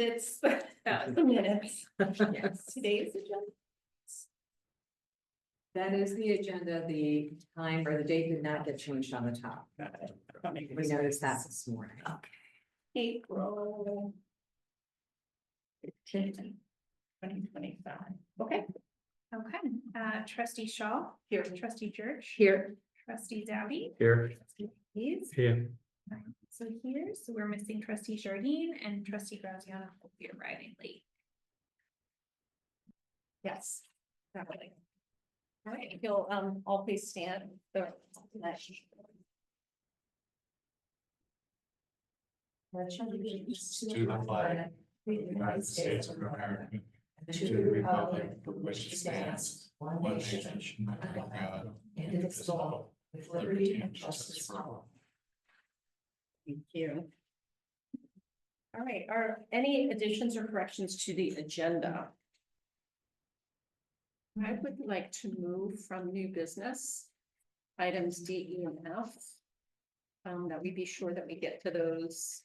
that was the minutes. Yes, today's agenda. That is the agenda, the time or the date did not get changed on the top. We noticed that this morning. April 15th, 2025. Okay. Okay, trustee Shaul. Here. Trustee Jerch. Here. Trustee Zaute. Here. Please. Here. So here, so we're missing trustee Jardine and trustee Graziano will be arriving late. Yes. Definitely. All right, if you'll all please stand. To the flag of the United States of America, and to the republic for which it stands, one nation, under God, indivisible, with liberty and justice for all. Thank you. All right, are any additions or corrections to the agenda? I would like to move from new business, items D, E, and F. That we be sure that we get to those,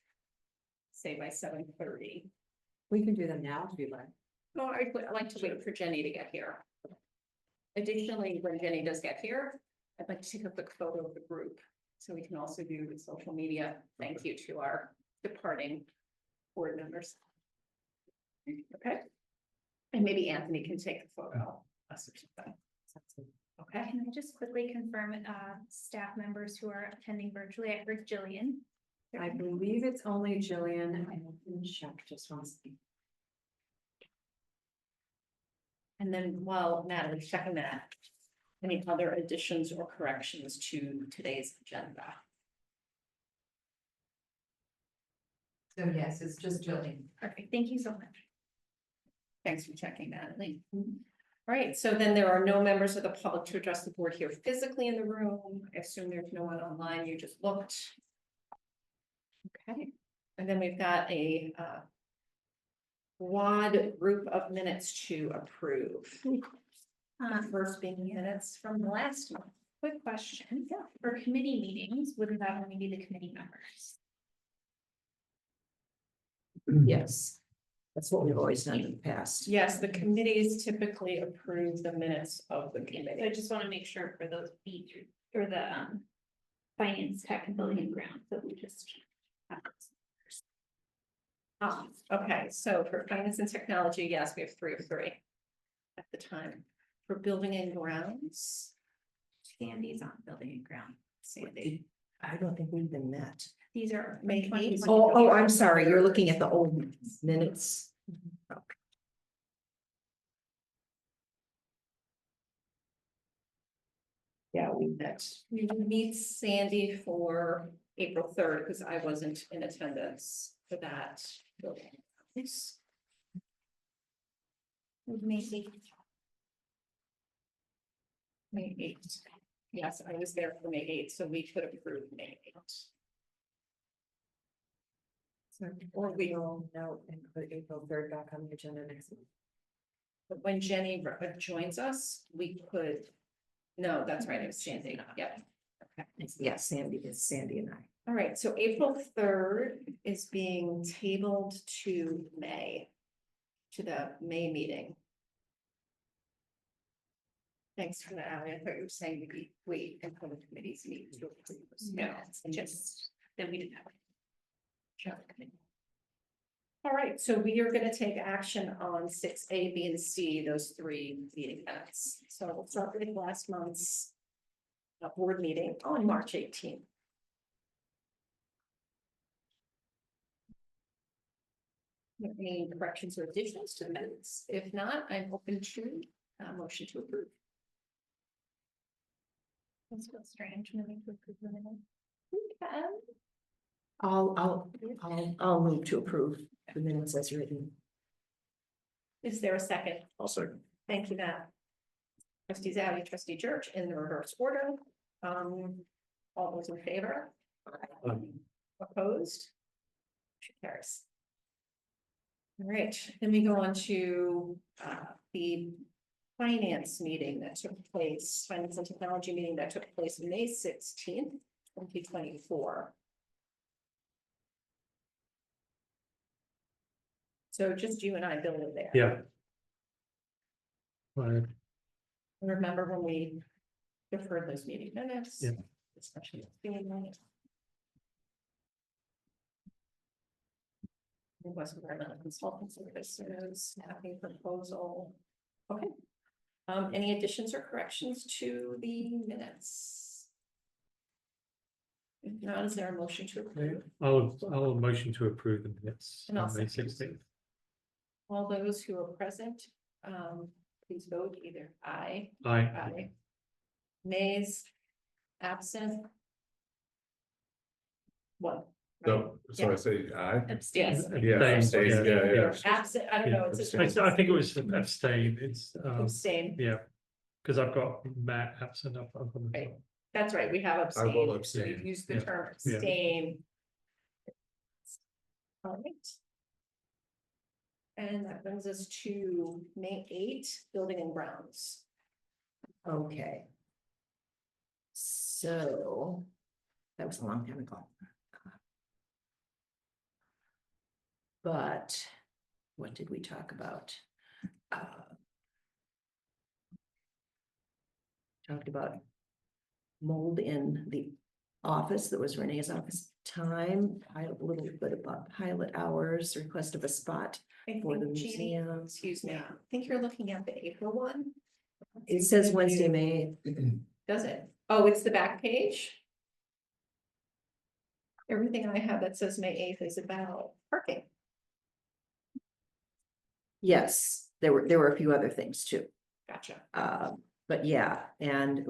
say by 7:30. We can do them now if you like. No, I'd like to wait for Jenny to get here. Additionally, when Jenny does get here, I'd like to take a quick photo of the group. So we can also do the social media. Thank you to our departing board members. Okay. And maybe Anthony can take the photo. Okay. Can I just quickly confirm, staff members who are attending virtually? I heard Jillian. I believe it's only Jillian. I can check just one second. And then while Natalie's checking that, any other additions or corrections to today's agenda? So yes, it's just Jillian. Perfect, thank you so much. Thanks for checking, Natalie. All right, so then there are no members of the public to address the board here physically in the room. I assume there's no one online. You just looked. Okay, and then we've got a wad group of minutes to approve. First being minutes from the last month. Quick question, for committee meetings, wouldn't that only be the committee members? Yes. That's what we've always done in the past. Yes, the committees typically approve the minutes of the So I committee. just want to make sure for those B through, or the finance, tech, and building and ground, that we just have those. Okay, so for finance and technology, yes, we have 3 of 3 at the time. For building and grounds, Sandy's on building and ground. Sandy. I don't think we even met. These are May May 20. 8th. Oh, I'm sorry. You're looking at the old minutes. Okay. Yeah, we met. We will meet Sandy for April 3rd because I wasn't in attendance for that. Yes. May 8th. May 8th. Yes, I was there for May 8th, so we could approve May 8th. So, or we all know and put April 3rd back on the agenda next week. But when Jenny joins us, we could, no, that's right, it was Sandy, yep. Okay. Yeah, Sandy is Sandy and I. All right, so April 3rd is being tabled to May, to the May meeting. Thanks for that, Ali. I thought you were saying we wait until the committees meet to approve this. No, just that we didn't have. All right, so we are going to take action on 6A, B, and C, those 3 meeting minutes. So we'll start with last month's board meeting on March 18th. Any corrections or additions to the minutes? If not, I'm open to a motion to approve. This feels strange, moving to approve the minute. Okay. I'll move to approve the minutes as written. Is there a second? I'll second. Thank you, Matt. Trustee Zaute, trustee Jerch in the reverse order. All those in favor? Opposed? Motion carries. All right, then we go on to the finance meeting that took place, finance and technology meeting that took place May 16th, 2024. So just you and I, Bill, were there. Yeah. Right. Remember when we deferred those meeting minutes? Yeah. Especially the meeting minutes. It was environmental consulting services, staffing proposal. Okay. Any additions or corrections to the minutes? If not, is there a motion to approve? I'll motion to approve the minutes And I'll on May second. 16th. All those who are present, please vote either aye. Aye. Aye. Nays, absent. One. So I say aye. Abstain. Yeah, Abstain, abstain, yeah. Absent, I don't know, it's Abstain. I think it was abstain. It's abstain, yeah, because I've got Matt absent up on the Right. top. that's right, we have I will abstain. abstain. Use the Yeah. term Yeah. abstain. All right. And that brings us to May 8th, building and grounds. Okay. So, that was a long time ago. But, what did we talk about? Talked about mold in the office, that was Renee's office time, a little bit about pilot hours, request of a spot I for the think, Jeannie, museum. excuse me, I think you're looking at the April one, It says Wednesday, May. does it? Oh, it's the back page? Everything I have that says May 8th is about parking. Yes, there were a few other things too. Gotcha. But yeah, and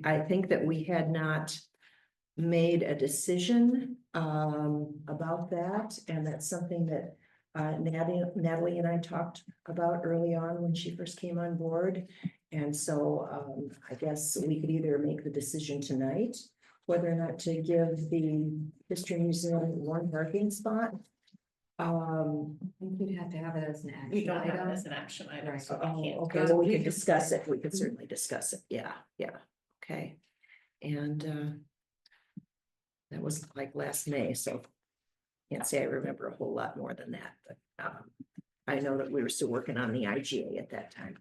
I think that we had not made a decision about that, and that's something that Natalie and I talked about early on when she first came on board. And so I guess we could either make the decision tonight, whether or not to give the History Museum one parking spot. I think you'd have to have it as an action We don't have it item. as an action item, Right. so we Oh, can't. okay, well, we can discuss it. We could certainly discuss it. Yeah, okay. And that was like last May, so can't say I remember a whole lot more than that, but I know that we were still working on the IGA at that time.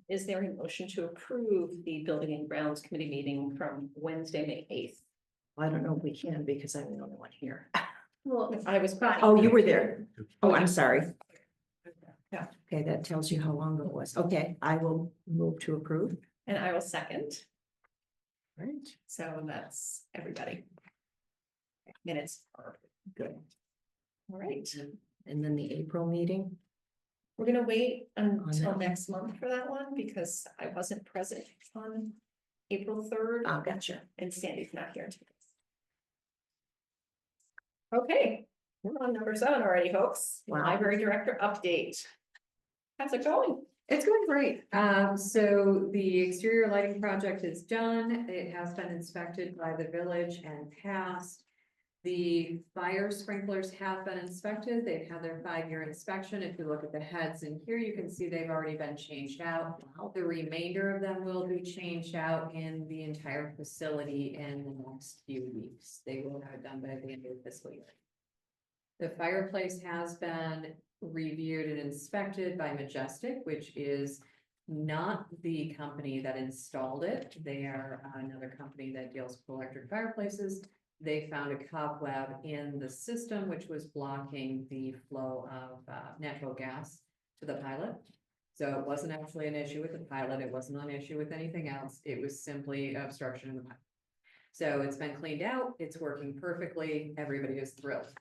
Is there a motion to approve the Building and Grounds Committee meeting from Wednesday, May 8th? I don't know if we can because I'm the only one here. Well, I was. Oh, you were there. Oh, I'm sorry. Yeah. Okay, that tells you how long ago it was. Okay, I will move to approve. And I will second, Right. so that's everybody. Minutes are Good. all right. And then the April meeting. We're gonna wait until that. next month for that one because I wasn't present on April 3rd. Oh, gotcha. And Sandy's not here today. Okay, we're on number 7 already, folks. Wow. Library director update. How's it going? It's going great. So the exterior lighting project is done. It has been inspected by the village and passed. The fire sprinklers have been inspected. They've had their 5-year inspection. If you look at the heads in here, you can see they've already been changed out. The remainder of them will be changed out in the entire facility in the next few weeks. They will have it done by the end of the fiscal year. The fireplace has been reviewed and inspected by Majestic, which is not the company that installed it. They are another company that deals with electric fireplaces. They found a cobweb in the system, which was blocking the flow of natural gas to the pilot. So it wasn't actually an issue with the pilot. It wasn't an issue with anything else. It was simply obstruction in the pipe. So it's been cleaned out. It's working perfectly. Everybody is thrilled.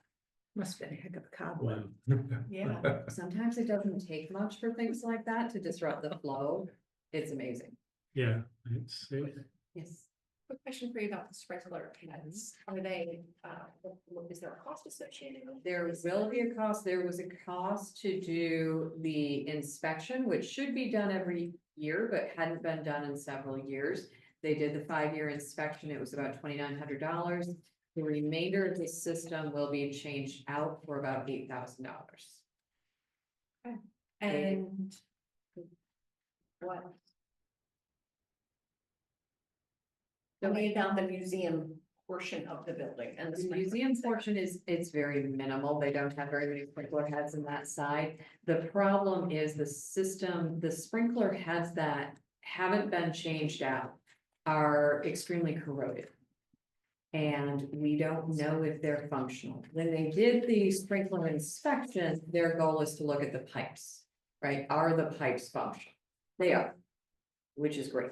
Must have been a heck of a cobweb. Yeah. Sometimes it doesn't take much for things like that to disrupt the flow. It's amazing. Yeah, it's Yes. Quick question for you about the sprinkler heads. Are they, is there a cost associated with? There will be a cost. There was a cost to do the inspection, which should be done every year, but hadn't been done in several years. They did the 5-year inspection. It was about $2,900. The remainder of the system will be changed out for about $8,000. And what? Tell me about the museum portion of the building and the The sprinkler. museum portion it's very minimal. They don't have very many sprinkler heads in that side. The problem is the system, the sprinkler heads that haven't been changed out are extremely corroded. And we don't know if they're functional. When they did the sprinkler inspection, their goal is to look at the pipes, right? Are the pipes functional? They are, which is great.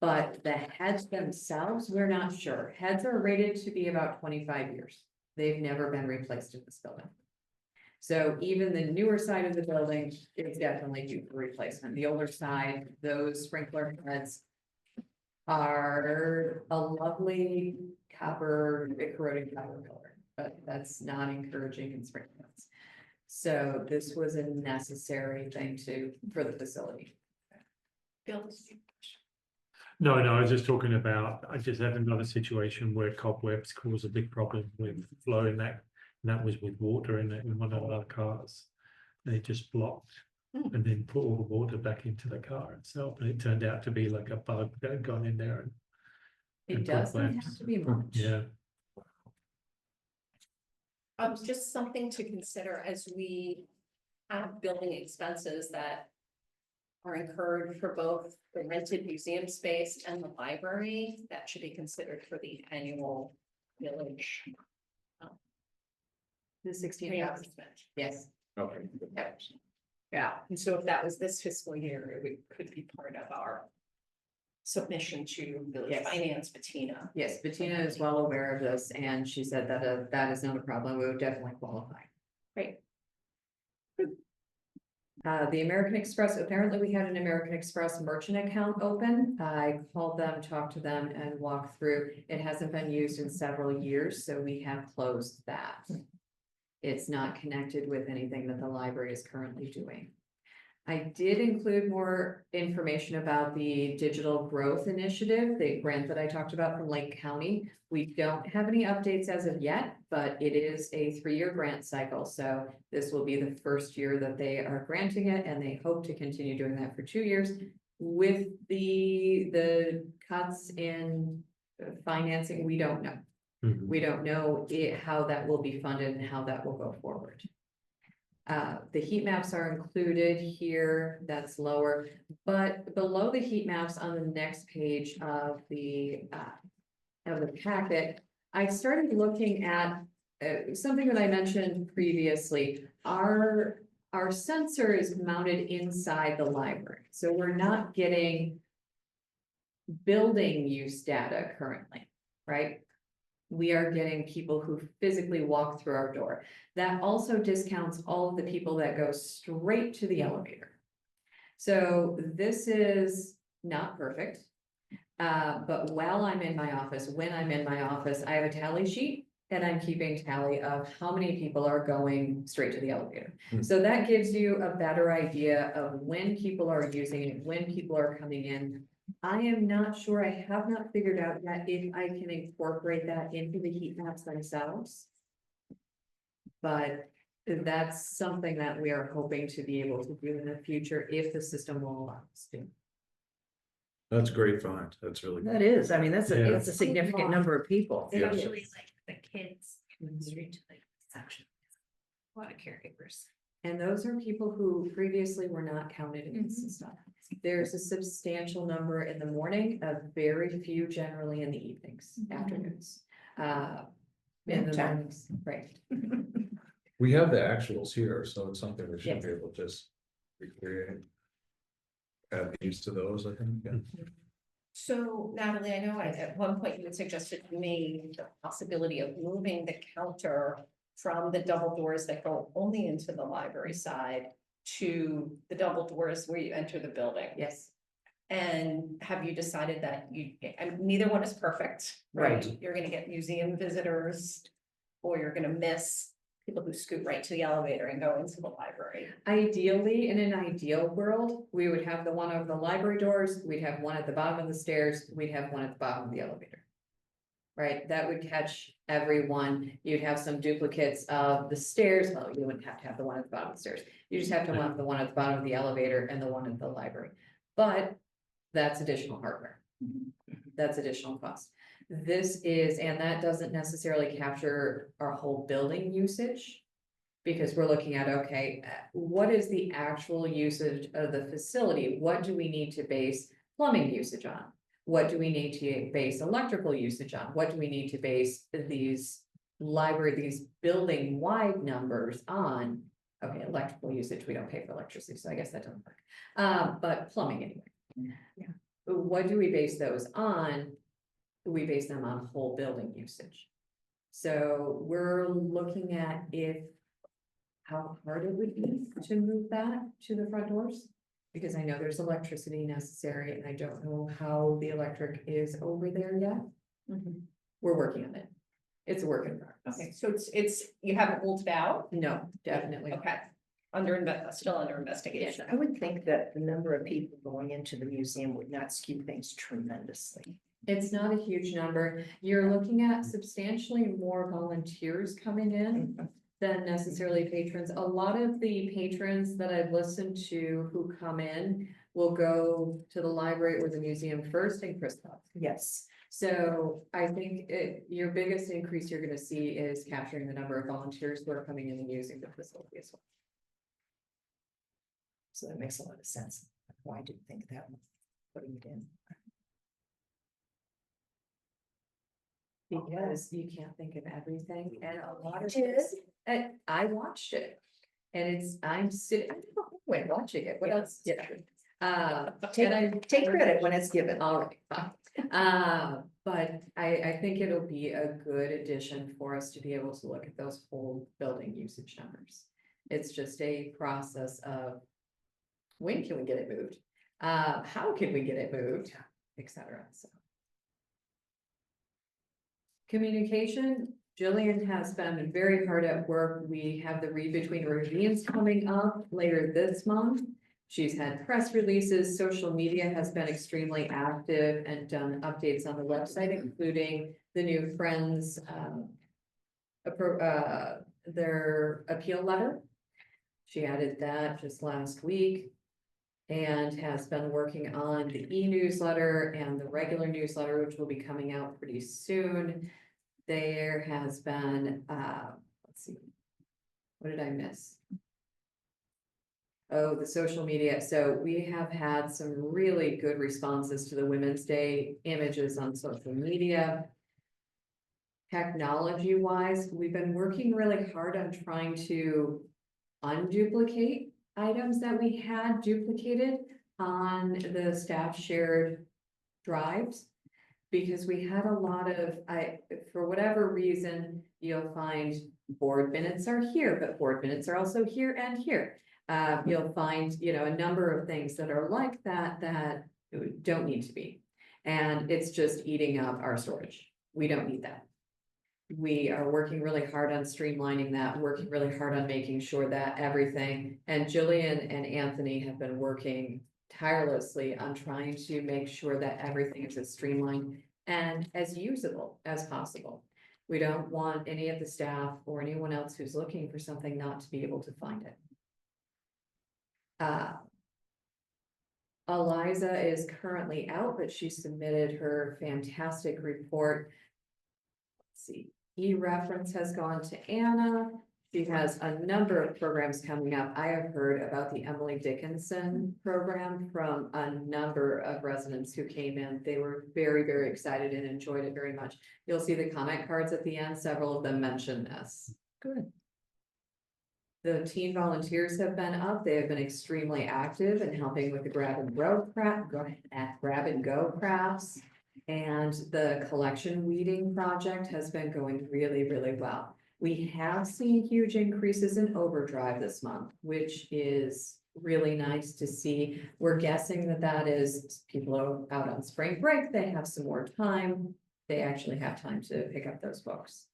But the heads themselves, we're not sure. Heads are rated to be about 25 years. They've never been replaced in this building. So even the newer side of the building is definitely due for replacement. The older side, those sprinkler heads are a lovely copper, corroded copper color, but that's not encouraging in sprinklers. So this was a necessary thing for the facility. No, I was just talking about, I just had another situation where cobwebs caused a big problem with flow in that. And that was with water in it in one of our cars. And it just blocked and then put all the water back into the car itself. And it turned out to be like a bug that had gone in there. It And doesn't have cobwebs. to be much. Yeah, Just something to consider as we have building expenses that are incurred for both the rented museum space and the library, that should be considered for the annual village The 16,000, reimbursement. yes. Okay. Yeah, and so if that was this fiscal year, it could be part of our submission to village Yes. finance, Bettina. Yes, Bettina is well aware of this, and she said that that is not a problem. We would definitely qualify. Great. The American Express, apparently we had an American Express merchant account open. I called them, talked to them and walked through. It hasn't been used in several years, so we have closed that. It's not connected with anything that the library is currently doing. I did include more information about the digital growth initiative, the grant that I talked about from Lake County. We don't have any updates as of yet, but it is a 3-year grant cycle. So this will be the first year that they are granting it, and they hope to continue doing that for 2 years. With the cuts in financing, we don't know. Mhm. We don't know how that will be funded and how that will go forward. The heat maps are included here, that's lower, but below the heat maps on the next page of the packet, I started looking at something that I mentioned previously. Our sensor is mounted inside the library, so we're not getting building use data currently, right? We are getting people who physically walk through our door. That also discounts all of the people that go straight to the elevator. So this is not perfect. But while I'm in my office, when I'm in my office, I have a tally sheet and I'm keeping tally of how many people are going straight to the elevator. So that gives you a better idea of when people are using it, when people are coming in. I am not sure, I have not figured out yet if I can incorporate that into the heat maps themselves. But that's something that we are hoping to be able to do in the future if the system will allow us to. That's a great find. That's really That good. is, I mean, that's Yeah. a significant number of people. Yeah. Especially like the kids coming straight to like section. A lot of caregivers. And those are people who previously were not counted in the system. There's a substantial number in the morning, a very few generally in the evenings, afternoons. In the mornings, right. We have the actuals here, so it's something we should be able to just recreate. Add these to those, I think. Yeah. So Natalie, I know at one point you had suggested to me the possibility of moving the counter from the double doors that go only into the library side to the double doors where you enter the building. Yes, And have you decided that neither one is perfect, right? Right. You're gonna get museum visitors, or you're gonna miss people who scoot right to the elevator and go into the library. Ideally, in an ideal world, we would have the one over the library doors, we'd have one at the bottom of the stairs, we'd have one at the bottom of the elevator. Right, that would catch everyone. You'd have some duplicates of the stairs. Well, you wouldn't have to have the one at the bottom of the stairs. You just have to have the one at the bottom of the elevator and the one at the library. But that's additional hardware. That's additional cost. This is, and that doesn't necessarily capture our whole building usage. Because we're looking at, okay, what is the actual usage of the facility? What do we need to base plumbing usage on? What do we need to base electrical usage on? What do we need to base these building wide numbers on? Okay, electrical usage, we don't pay for electricity, so I guess that doesn't work. But plumbing anyway. Yeah. What do we base those on? We base them on whole building usage. So we're looking at how hard it would be to move that to the front doors. Because I know there's electricity necessary and I don't know how the electric is over there yet. We're working on it. It's a work in progress. Okay, so it's, you haven't ruled it out? No, definitely. Okay, still under investigation. I would think that the number of people going into the museum would not skew things tremendously. It's not a huge number. You're looking at substantially more volunteers coming in than necessarily patrons. A lot of the patrons that I've listened to who come in will go to the library or the museum first and crisscross. Yes, So I think your biggest increase you're gonna see is capturing the number of volunteers who are coming in and using the facility as well. so that makes a lot of sense. Why I didn't think that one, putting it in. Because you can't think of everything and a lot of Did? this, I watched it. And I'm sitting, when watching it, what else? Yeah. Take credit when it's given. All right, fine. But I think it'll be a good addition for us to be able to look at those whole building usage numbers. It's just a process of when can we get it moved? How can we get it moved, et cetera, so. Communication, Jillian has been very hard at work. We have the Read Between Ravines coming up later this month. She's had press releases, social media has been extremely active and done updates on the website, including the new Friends their appeal letter. She added that just last week. And has been working on the e-newsletter and the regular newsletter, which will be coming out pretty soon. There has been, let's see, what did I miss? Oh, the social media. So we have had some really good responses to the Women's Day images on social media. Technology-wise, we've been working really hard on trying to unduplicate items that we had duplicated on the staff shared drives. Because we had a lot of, for whatever reason, you'll find board minutes are here, but board minutes are also here and here. You'll find, a number of things that are like that, that don't need to be. And it's just eating up our storage. We don't need that. We are working really hard on streamlining that, working really hard on making sure that everything, and Jillian and Anthony have been working tirelessly on trying to make sure that everything is as streamlined and as usable as possible. We don't want any of the staff or anyone else who's looking for something not to be able to find it. Eliza is currently out, but she submitted her fantastic report. Let's see. E-reference has gone to Anna. She has a number of programs coming up. I have heard about the Emily Dickinson program from a number of residents who came in. They were very, very excited and enjoyed it very much. You'll see the comment cards at the end. Several of them mention this. Good. The teen volunteers have been up. They have been extremely active in helping with the grab and go crafts. And the collection weeding project has been going really, really well. We have seen huge increases in overdrive this month, which is really nice to see. We're guessing that that is people are out on spring break. They have some more time. They actually have time to pick up those books.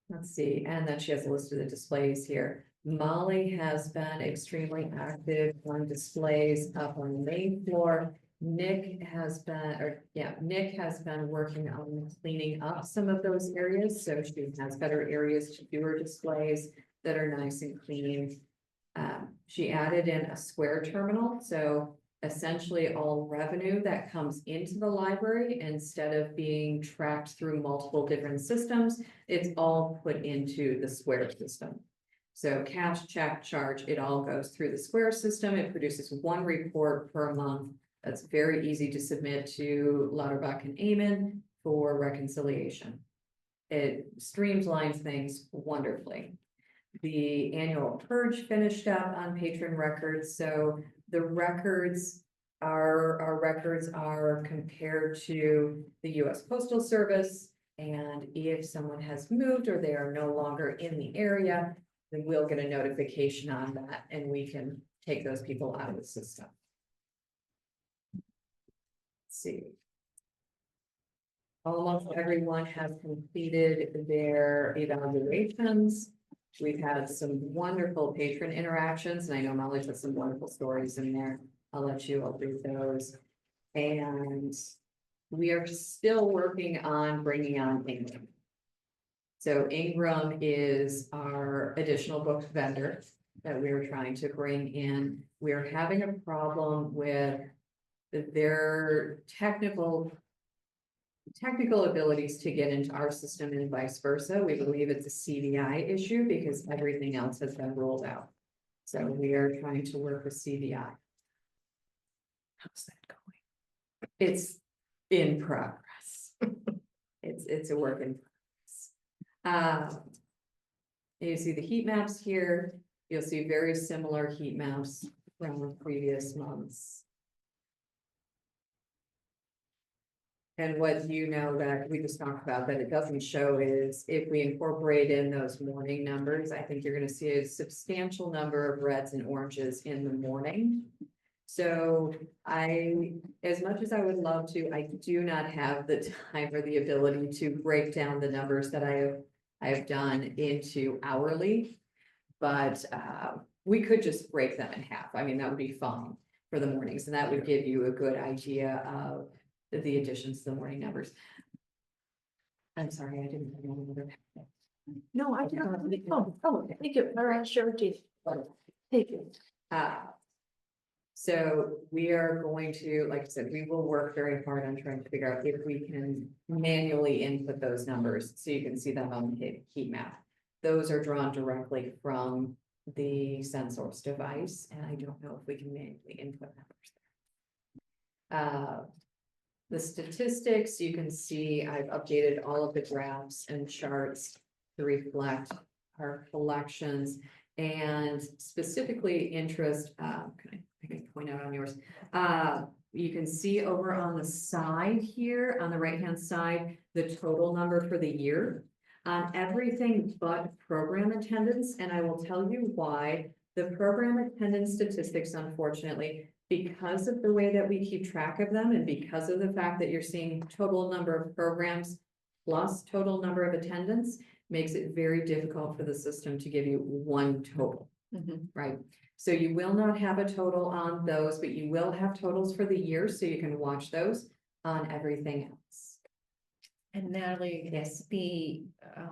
Let's see, and then she has a list of the displays here. Molly has been extremely active on displays up on the main floor. Nick has been working on cleaning up some of those areas, so she has better areas to do her displays that are nice and clean. She added in a square terminal, so essentially all revenue that comes into the library, instead of being tracked through multiple different systems, it's all put into the square system. So cash, check, charge, it all goes through the square system. It produces one report per month. That's very easy to submit to Lauterbach and Amen for reconciliation. It streamlines things wonderfully. The annual purge finished up on patron records, so the records our records are compared to the US Postal Service. And if someone has moved or they are no longer in the area, then we'll get a notification on that and we can take those people out of the system. Let's see. Almost everyone has completed their evaluations. We've had some wonderful patron interactions, and I know Molly put some wonderful stories in there. I'll let you all read those. And we are still working on bringing on Ingram. So Ingram is our additional book vendor that we are trying to bring in. We're having a problem with their technical abilities to get into our system and vice versa. We believe it's a CVI issue because everything else has been rolled out. So we are trying to work with CVI. How's that going? It's in progress. It's a work in progress. You see the heat maps here. You'll see very similar heat maps from previous months. And what you know that we just talked about that it doesn't show is if we incorporate in those morning numbers, I think you're gonna see a substantial number of reds and oranges in the morning. So as much as I would love to, I do not have the time or the ability to break down the numbers that I have done into hourly. But we could just break them in half. I mean, that would be fun for the mornings, and that would give you a good idea of the additions to the morning numbers. I'm sorry, I didn't. No, I did not. Oh, thank you. All right, sure. Thank you. So we are going to, like I said, we will work very hard on trying to figure out if we can manually input those numbers so you can see them on the heat map. Those are drawn directly from the Sensource device, and I don't know if we can manually input numbers there. The statistics, you can see I've updated all of the graphs and charts to reflect our collections and specifically interest, I can point out on yours. You can see over on the side here, on the right-hand side, the total number for the year on everything but program attendance. And I will tell you why. The program attendance statistics, unfortunately, because of the way that we keep track of them and because of the fact that you're seeing total number of programs plus total number of attendance, makes it very difficult for the system to give you one total, right? So you will not have a total on those, but you will have totals for the year, so you can watch those on everything else. And Natalie, Yes. the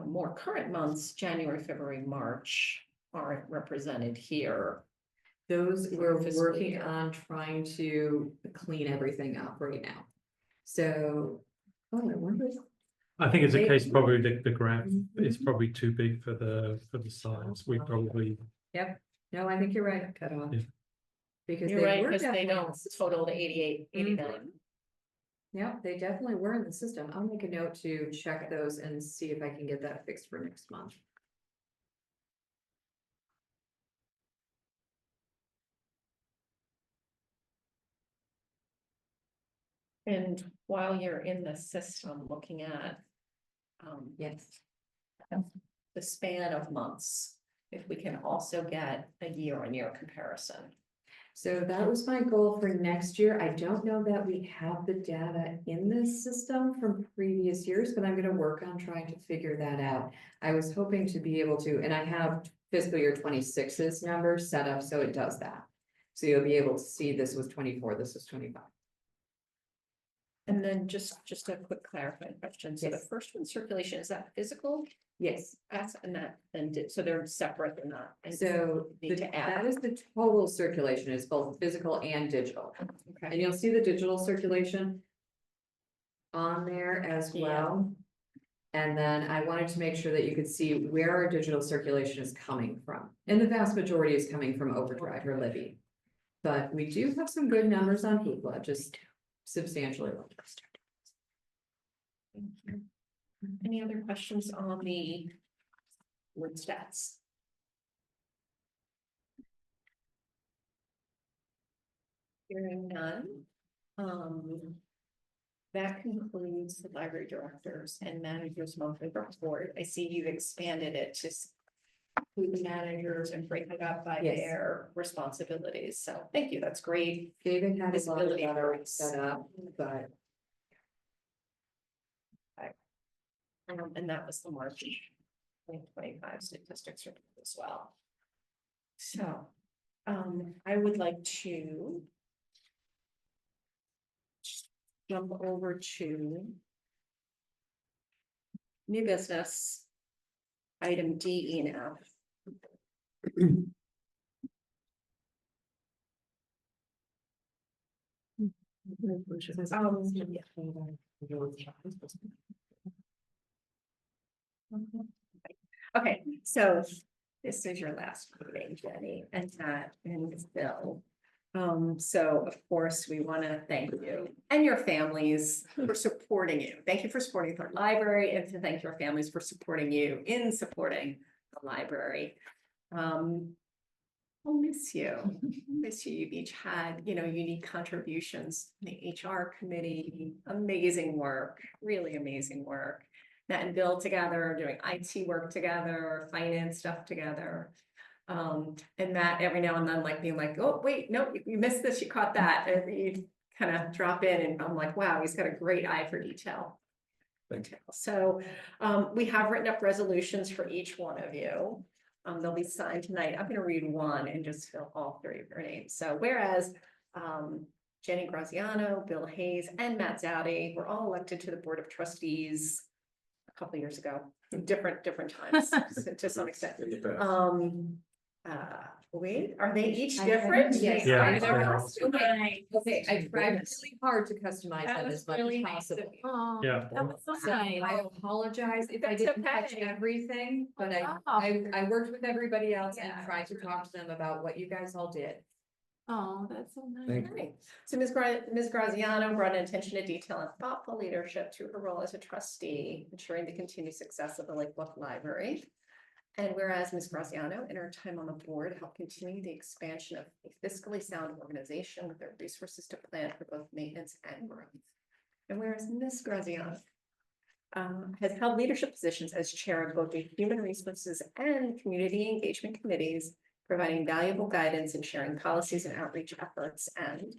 more current months, January, February, March, aren't represented here. Those For we're fiscal working year. on trying to clean everything up right now. So, oh, I wonder. I think it's a They- case probably the graph is probably too big for the size. We probably, Yep, no, I think you're right, cut off. Yeah. Because You're they right, were because they definitely- don't total to 88, 89. Yeah, they definitely were in the system. I'll make a note to check those and see if I can get that fixed for next month. And while you're in the system looking at Yes. the span of months, if we can also get a year-on-year comparison. So that was my goal for next year. I don't know that we have the data in this system from previous years, but I'm gonna work on trying to figure that out. I was hoping to be able to, and I have fiscal year 26's numbers set up, so it does that. So you'll be able to see this was 24, this was 25. And then just a quick clarifying question. So the Yes. first one, circulation, is that physical? Yes, And that, so they're separate, they're not. and so Need to add. that is the total circulation, is both physical and digital. Okay. And you'll see the digital circulation on there as well. And then I wanted to make sure that you could see where our digital circulation is coming from. And the vast majority is coming from Overdrive or Libby. But we do have some good numbers on Hoopla, just substantially lower. Thank you. Any other questions on the word stats? Hearing none. That concludes the library directors and managers monthly report. I see you've expanded it to include the managers and break it up by Yes. their responsibilities. So thank you, that's great. David had a lot of Visibility that for already us. set up, but And that was the March 2025 statistics report as well. So, I would like to jump over to new business, item D, E, and F. Okay, so this is your last meeting, Jenny, and Matt and Bill. So of course, we want to thank you and your families for supporting you. Thank you for supporting the library, and to thank your families for supporting you in supporting the library. I'll miss you. Miss you. You've each had, unique contributions. The HR committee, amazing work, really amazing work. Matt and Bill together, doing IT work together, finance stuff together. And Matt every now and then being like, oh, wait, no, you missed this, you caught that. And you kind of drop in and I'm like, wow, he's got a great eye for detail. So we have written up resolutions for each one of you. They'll be signed tonight. I'm going to read one and just fill all three of your names. So whereas Janie Graziano, Bill Hayes, and Matt Zaute were all elected to the Board of Trustees a couple of years ago, different times to some extent. Wait, are they each different? Yes. Yeah. Okay, I tried really hard to customize That them was as much really as nice of possible. you. Oh, Yeah. that was so So nice. I apologize if I That's didn't touch okay. everything, but Wow. I worked with everybody else and Yeah. tried to talk to them about what you guys all did. Oh, that's so nice. Thank Right. So Ms. Graziano brought an attention to detail and thoughtful leadership to her role as a trustee, ensuring the continued success of the Lake Bluff Library. And whereas Ms. Graziano, in her time on the board, helped continue the expansion of a fiscally sound organization with their resources to plan for both maintenance and growth. And whereas Ms. Graziano has held leadership positions as chair of both the Human Resources and Community Engagement Committees, providing valuable guidance and sharing policies and outreach efforts. And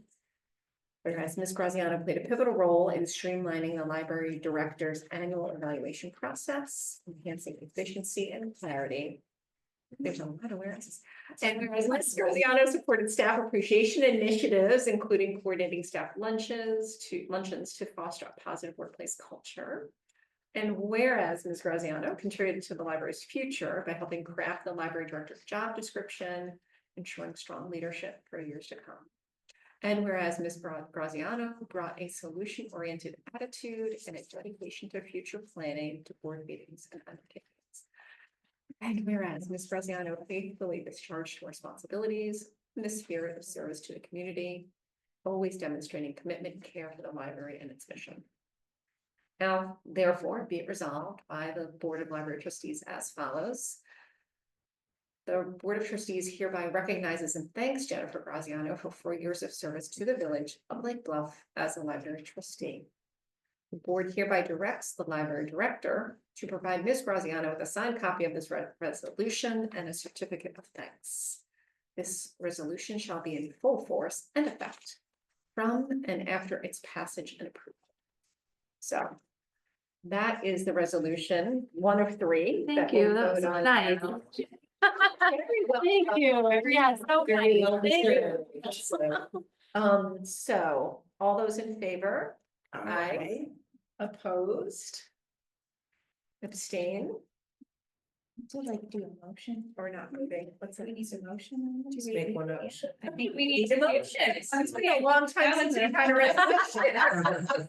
whereas Ms. Graziano played a pivotal role in streamlining the library director's annual evaluation process, enhancing efficiency and clarity. There's a lot of whereas. And whereas Ms. Graziano supported staff appreciation initiatives, including coordinating staff luncheons to foster a positive workplace culture. And whereas Ms. Graziano contributed to the library's future by helping craft the library director's job description, ensuring strong leadership for years to come. And whereas Ms. Graziano brought a solution-oriented attitude and a dedication to future planning to board meetings and undertakings. And whereas Ms. Graziano faithfully discharged her responsibilities in the spirit of service to the community, always demonstrating commitment and care for the library and its mission. Now, therefore, be it resolved by the Board of Library Trustees as follows. The Board of Trustees hereby recognizes and thanks Jennifer Graziano for 4 years of service to the village of Lake Bluff as a library trustee. The board hereby directs the library director to provide Ms. Graziano with a signed copy of this resolution and a certificate of thanks. This resolution shall be in full force and effect from and after its passage and approval. So that is the resolution, one of three. Thank we'll you, that was vote on nice. now. Thank you, yeah, so Very nice. well Thank you. deserved. So all those in favor? Aye. Opposed? Abstain? So like do a motion Or not moving? What's that? we need a motion? Just make one up. I think we need a motion. It's been a long time since we've had a resolution.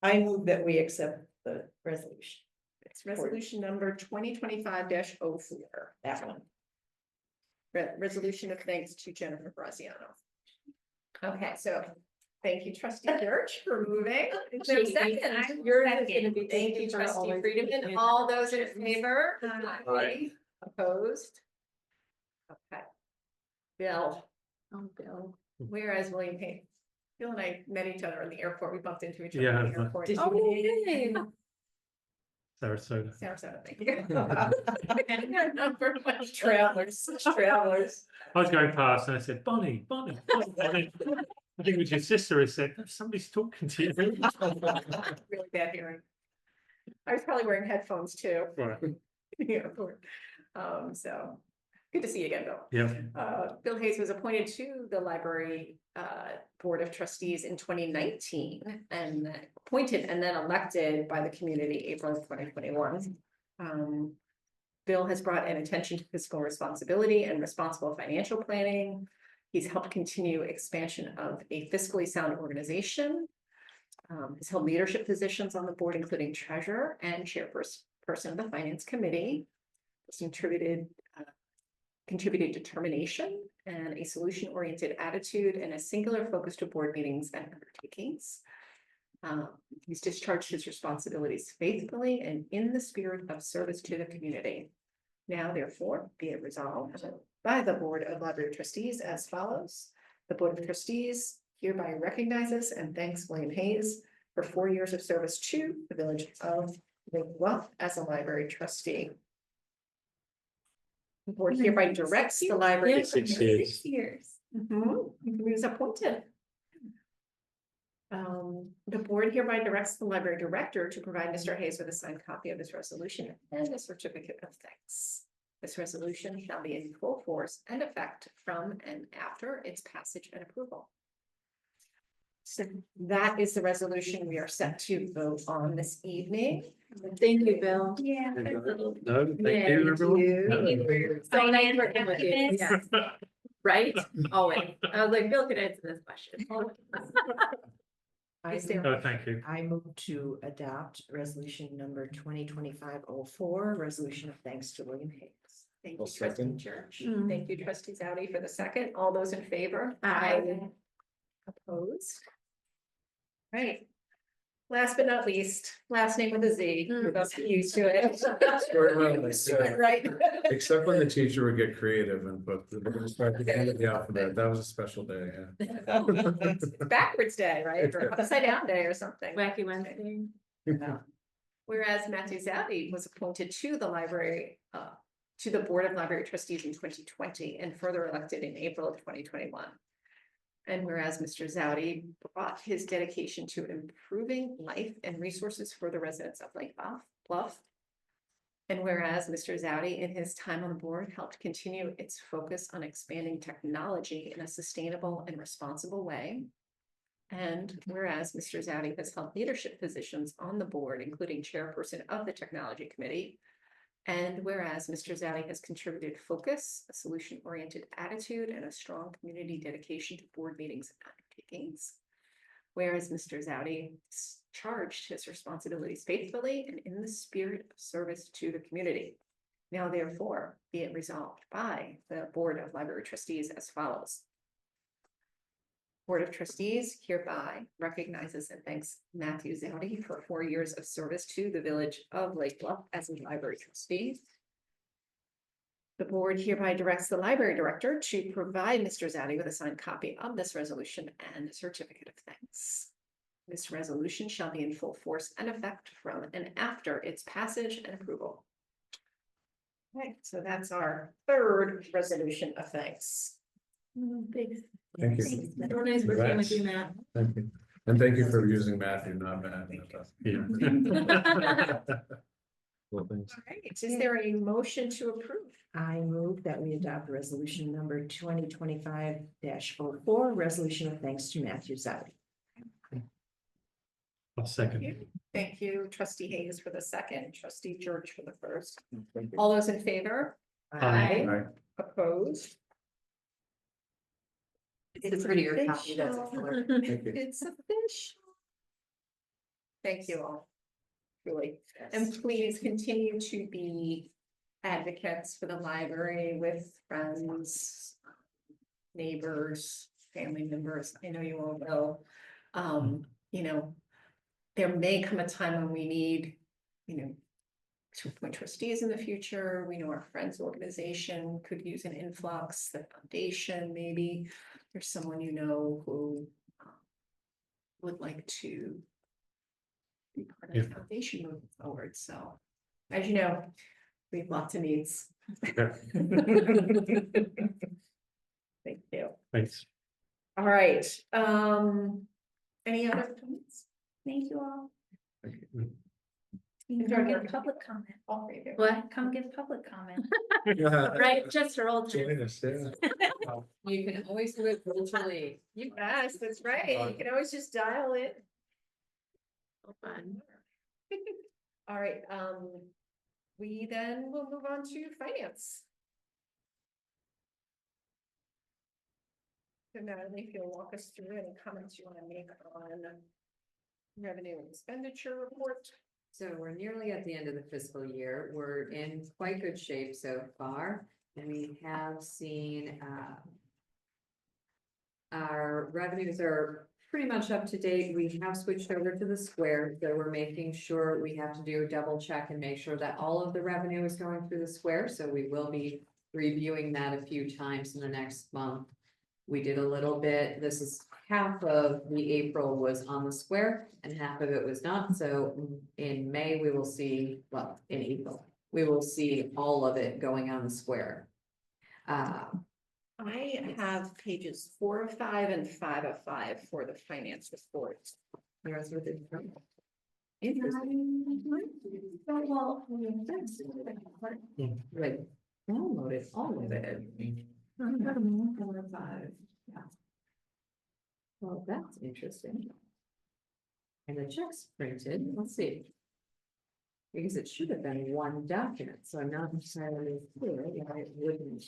I move that we accept the resolution, It's resolution number 2025-04. that one. Resolution of thanks to Jennifer Graziano. Okay, so thank you, trustee Jerch, for moving. Is there a second? Yours is Second. gonna be. Thank you, for trustee always Friedeman. being- All those in favor? Aye. Opposed? Okay. Bill, Oh, Bill. whereas William Payne, Bill and I met each other in the airport. We bumped into each other Yeah, in the airport. Did Oh, yay. Sarasota. Sarasota, thank you. Number one. Travelers. I was going past and I said, Bonnie, Bonnie. Bonnie." I think it was your sister who said, somebody's talking to you. Really bad hearing. I was probably wearing headphones too. Right, In the airport. So, good to see you again, Bill. yeah, Bill Hayes was appointed to the library Board of Trustees in 2019 and appointed and then elected by the community April of 2021. Bill has brought an attention to fiscal responsibility and responsible financial planning. He's helped continue expansion of a fiscally sound organization. He's held leadership positions on the board, including treasurer and chairperson of the finance committee. He's contributed determination and a solution-oriented attitude and a singular focus to board meetings and undertakings. He's discharged his responsibilities faithfully and in the spirit of service to the community. Now, therefore, be it resolved by the Board of Library Trustees as follows. The Board of Trustees hereby recognizes and thanks William Hayes for 4 years of service to the village of Lake Bluff as a library trustee. The board hereby directs the library. 6 years. 6 years. He was appointed. The board hereby directs the library director to provide Mr. Hayes with a signed copy of this resolution and a certificate of thanks. This resolution shall be in full force and effect from and after its passage and approval. So that is the resolution we are set to vote on this evening. Thank you, Bill. Yeah. No, thank Yeah, you, everyone. you. So nice working with you. Finance. Yeah. Right? Always. I was like, Bill could answer this question. I, Oh, thank you. I move to adopt resolution number 2025-04, resolution of thanks to William Hayes. Thank I'll you, trustee second. Church. Mm. Thank you, trustee Zaute, for the second. All those in favor? Aye. Opposed? Right. Last but not least, last name with a Z. We're both used to it. Used to it, right? Except when the teacher would get creative and put the end of the alphabet, that was a special day, yeah. It's backwards day, right? Or upside down day or something. Wacky Wednesday. Whereas Matthew Zaute was appointed to the library, to the Board of Library Trustees in 2020 and further elected in April of 2021. And whereas Mr. Zaute brought his dedication to improving life and resources for the residents of Lake Bluff. And whereas Mr. Zaute, in his time on the board, helped continue its focus on expanding technology in a sustainable and responsible way. And whereas Mr. Zaute has held leadership positions on the board, including chairperson of the technology committee. And whereas Mr. Zaute has contributed focus, a solution-oriented attitude, and a strong community dedication to board meetings and undertakings. Whereas Mr. Zaute discharged his responsibilities faithfully and in the spirit of service to the community. Now therefore, be it resolved by the Board of Library Trustees as follows. Board of Trustees hereby recognizes and thanks Matthew Zaute for 4 years of service to the village of Lake Bluff as a library trustee. The board hereby directs the library director to provide Mr. Zaute with a signed copy of this resolution and a certificate of thanks. This resolution shall be in full force and effect from and after its passage and approval. Okay, so that's our third resolution of thanks. Thanks. Thank you. So nice working with you, Matt. Thank you. And thank you for using Matthew, not Matt. Yeah. Well, thanks. All right, is there a motion to approve? I move that we adopt resolution number 2025-04, resolution of thanks to Matthew Zaute. I'll second. Thank you, trustee Hayes for the second, trustee George for the first. All those in favor? Aye. Aye. Opposed? It's a prettier copy, that's official. for sure. Thank you. It's official. Thank you all. Really, and please continue to be advocates for the library with friends, neighbors, family members. I know you all will. You know, there may come a time when we need, you know, to appoint trustees in the future. We know our friends organization could use an influx, the foundation, maybe there's someone you know who would like to be part of the foundation moving forward. So, as you know, we have lots of needs. Thank you. Thanks. All right, any other comments? Thank you all. Thank you. You can come give public comment. All three of you. What? Come give public comment. Right, just for old times. Join us, yeah. You can always do it virtually. Yes, that's right. You can always just dial it. Fun. All right, we then will move on to finance. So Natalie, if you'll walk us through any comments you want to make on revenue and expenditure report. So we're nearly at the end of the fiscal year. We're in quite good shape so far. And we have seen, our revenues are pretty much up to date. We have switched over to the square, so we're making sure we have to do a double check and make sure that all of the revenue is going through the square. So we will be reviewing that a few times in the next month. We did a little bit, this is half of the April was on the square and half of it was not. So in May, we will see, well, in April, we will see all of it going on the square. I have pages 4 of 5 and 5 of 5 for the finance report. Yours with it. Well, Like, downloaded all of it. 4 or 5, yeah. Well, that's interesting. And the check's printed, let's see. Because it should have been one document, so I'm not entirely clear why it wouldn't.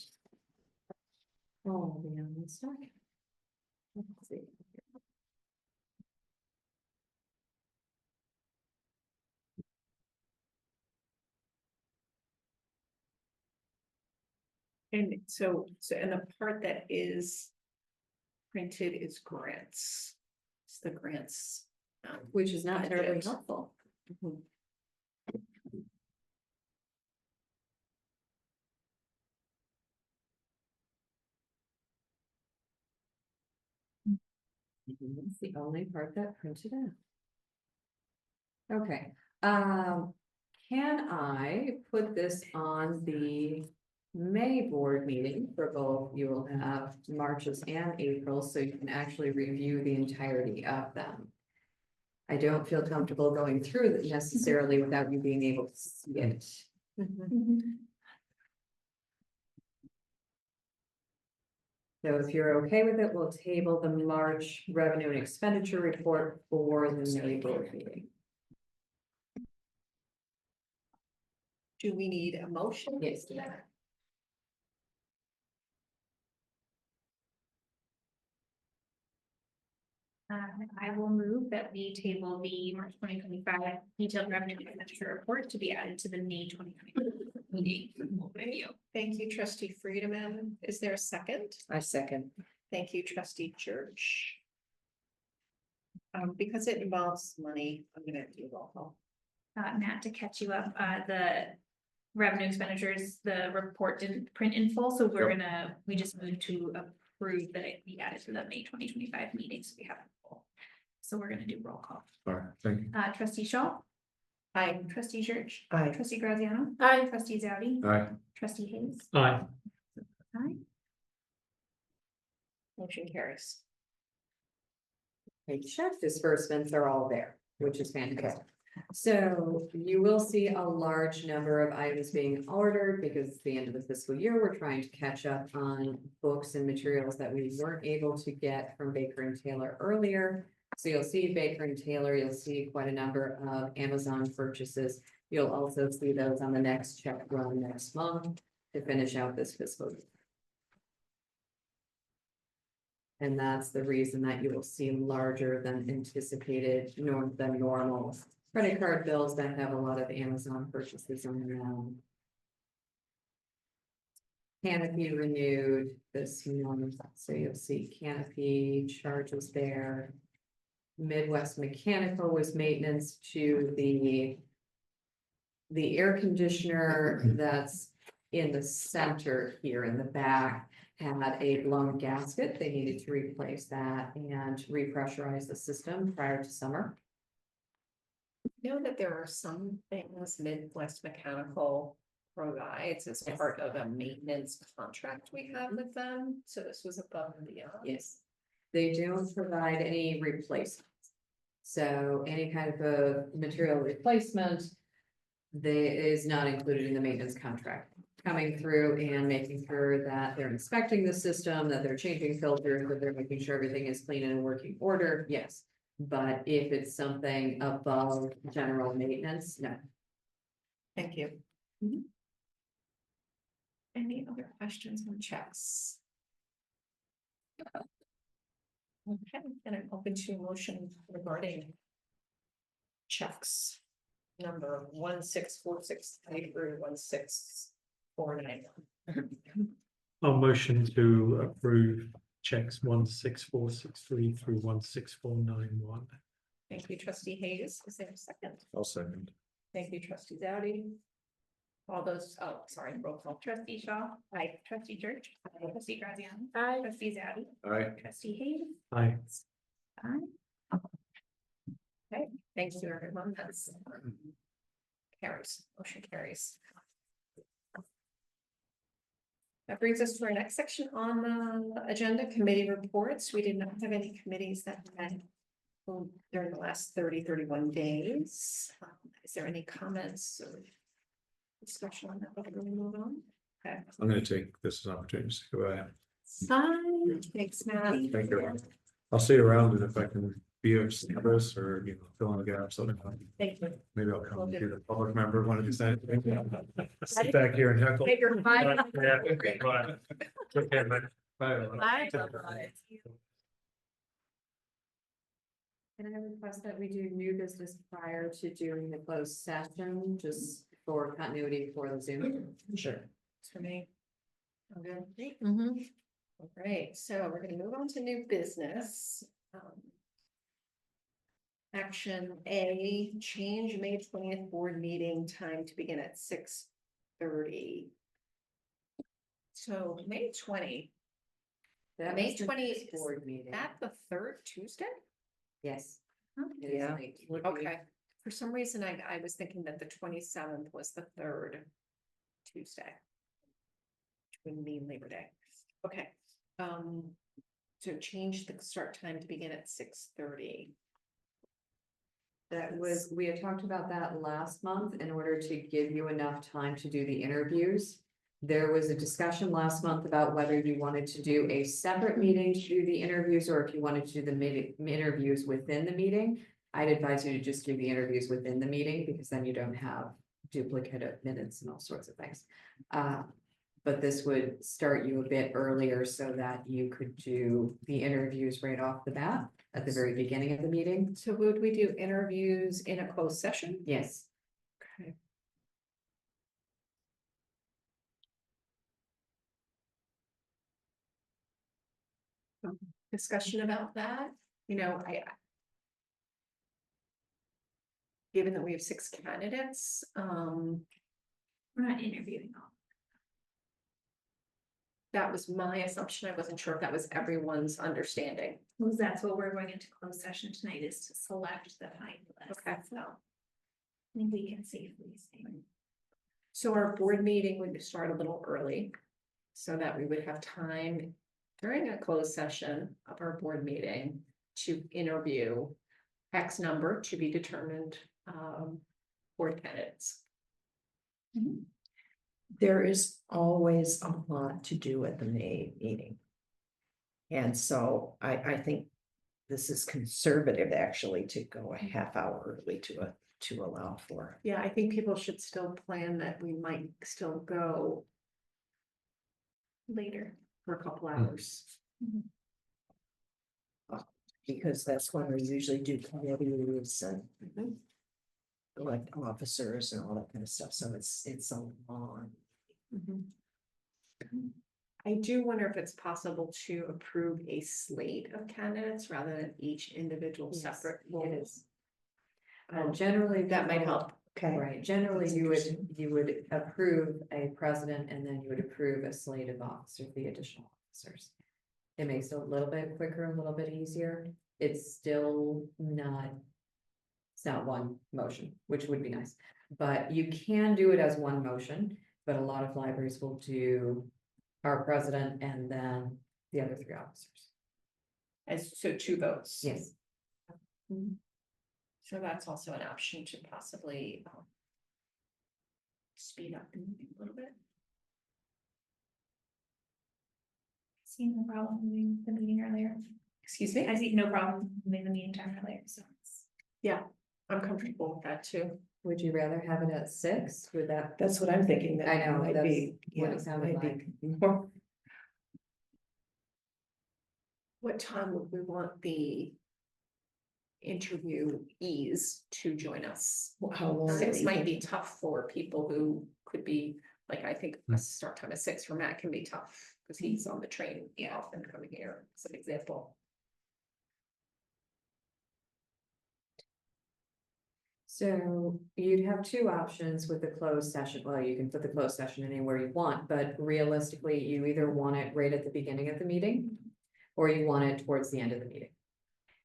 Oh, be on this document. Let's see. And so, and the part that is printed is grants. It's the grants. Which is not terribly budget. helpful. It's the only part that printed out. Okay, can I put this on the May board meeting for both? You will have March's and April, so you can actually review the entirety of them. I don't feel comfortable going through it necessarily without you being able to see it. So if you're okay with it, we'll table the March revenue and expenditure report for the May board meeting. Do we need a motion? Yes. I will move that we table the March 2025 detailed revenue and expenditure report to be added to the May 2025 meeting. Review. Thank you, trustee Friedeman. Is there a second? I second. Thank you, trustee Church. Because it involves money, I'm gonna do roll call. Matt, to catch you up, the revenue expenditures, the report didn't print in full, so we just moved to approve that it be added to the May 2025 meeting, so we have it full. So we're gonna do roll call. All right, thank you. Trustee Shaul, Aye. Trustee Jerch. Aye. Trustee Graziano. Aye. Trustee Zaute. Aye. Trustee Hayes. Aye. Aye. Motion carries. Okay, check disbursements are all there, which is fantastic. So you will see a large number of items being ordered because it's the end of the fiscal year. We're trying to catch up on books and materials that we weren't able to get from Baker and Taylor earlier. So you'll see Baker and Taylor, you'll see quite a number of Amazon purchases. You'll also see those on the next check run next month to finish out this fiscal year. And that's the reason that you will see larger than anticipated, than normal credit card bills that have a lot of Amazon purchases on them. Canopy renewed this month, so you'll see Canopy charges there. Midwest Mechanical was maintenance to the air conditioner that's in the center here in the back. Had a blown gasket. They needed to replace that and repressurize the system prior to summer. Know that there are some things Midwest Mechanical provides as part of a maintenance contract we have with them, so this was above and beyond. Yes. They don't provide any replacements. So any kind of a material replacement. Is not included in the maintenance contract. Coming through and making sure that they're inspecting the system, that they're changing filters, that they're making sure everything is clean and in working order, yes. But if it's something above general maintenance, no. Thank you. Any other questions on checks? Okay, and I'm open to motion regarding checks. Number 16463 through 16491. I'll motion to approve checks 16463 through 16491. Thank you, trustee Hayes. Is there a second? I'll second. Thank you, trustee Zaute. All those, oh, sorry, roll call. Trustee Shaw. Aye. Trustee Jerch. Trustee Graziano. Aye. Trustee Zaute. Aye. Trustee Hayes. Aye. Aye. Okay, thank you, everyone. That's carries, motion carries. That brings us to our next section on the agenda, committee reports. We did not have any committees that met during the last 31 days. Is there any comments or discussion on that before we move on? Okay. I'm gonna take this as an opportunity to go ahead. Fine. Thanks, Matt. Thank you. I'll stay around and if I can be of service or, fill in the gaps, let me know. Thank you. Maybe I'll come and be the public member one of these days. Sit back here and heckle. Take your time. Yeah, bye. Okay, bye. Bye. Can I request that we do new business prior to doing the closed session, just for continuity for the Zoom? Sure. It's for me. Okay. Mm-hmm. All right, so we're gonna move on to new business. Action A, change May 20th board meeting time to begin at 6:30. So May 20, That May was the 20th next board meeting. that the third Tuesday? Yes. It is Yeah. late. Okay, for some reason, I was thinking that the 27th was the third Tuesday. Which would mean Labor Day. Okay, so change the start time to begin at 6:30. That was, we had talked about that last month in order to give you enough time to do the interviews. There was a discussion last month about whether you wanted to do a separate meeting to do the interviews, or if you wanted to do the interviews within the meeting. I'd advise you to just do the interviews within the meeting, because then you don't have duplicate of minutes and all sorts of things. But this would start you a bit earlier so that you could do the interviews right off the bat at the very beginning of the meeting. So would we do interviews in a closed session? Yes. Okay. Discussion about that, given that we have 6 candidates, We're not interviewing all. that was my assumption. I wasn't sure if that was everyone's understanding. Well, that's what we're going into closed session tonight, is to select the finalists. Okay. So I think we can safely say. So our board meeting would start a little early, so that we would have time during a closed session of our board meeting to interview X number to be determined, board candidates. There is always a lot to do at the May meeting. And so I think this is conservative actually to go a half hour early to allow for. Yeah, I think people should still plan that we might still go Later. for a couple hours. Because that's when we usually do committees and elect officers and all that kind of stuff, so it's a long. I do wonder if it's possible to approve a slate of candidates rather than each individual Yes, separate. it is. Um, Generally, that might people- help. Okay. Right, generally That's you would approve a president and then you would approve a slate of officers, the additional officers. It makes it a little bit quicker, a little bit easier. It's still not. It's not one motion, which would be nice, but you can do it as one motion, but a lot of libraries will do our president and then the other three officers. As so 2 votes. Yes. So that's also an option to possibly speed up the meeting a little bit. See no problem moving the meeting earlier. Excuse me? I see no problem moving the meeting time earlier, so it's. I'm comfortable with that too. Would you rather have it at 6? Would that, That's what I'm thinking. That I know, might that's be, what yeah, it sounded might be like. more. What time would we want the interviewees to join us? How long? 6 might be tough for people who could be, like, I think a start time of 6 for Matt can be tough because he's on the train often coming here, as an example. So you'd have 2 options with the closed session. Well, you can put the closed session anywhere you want, but realistically, you either want it right at the beginning of the meeting or you want it towards the end of the meeting.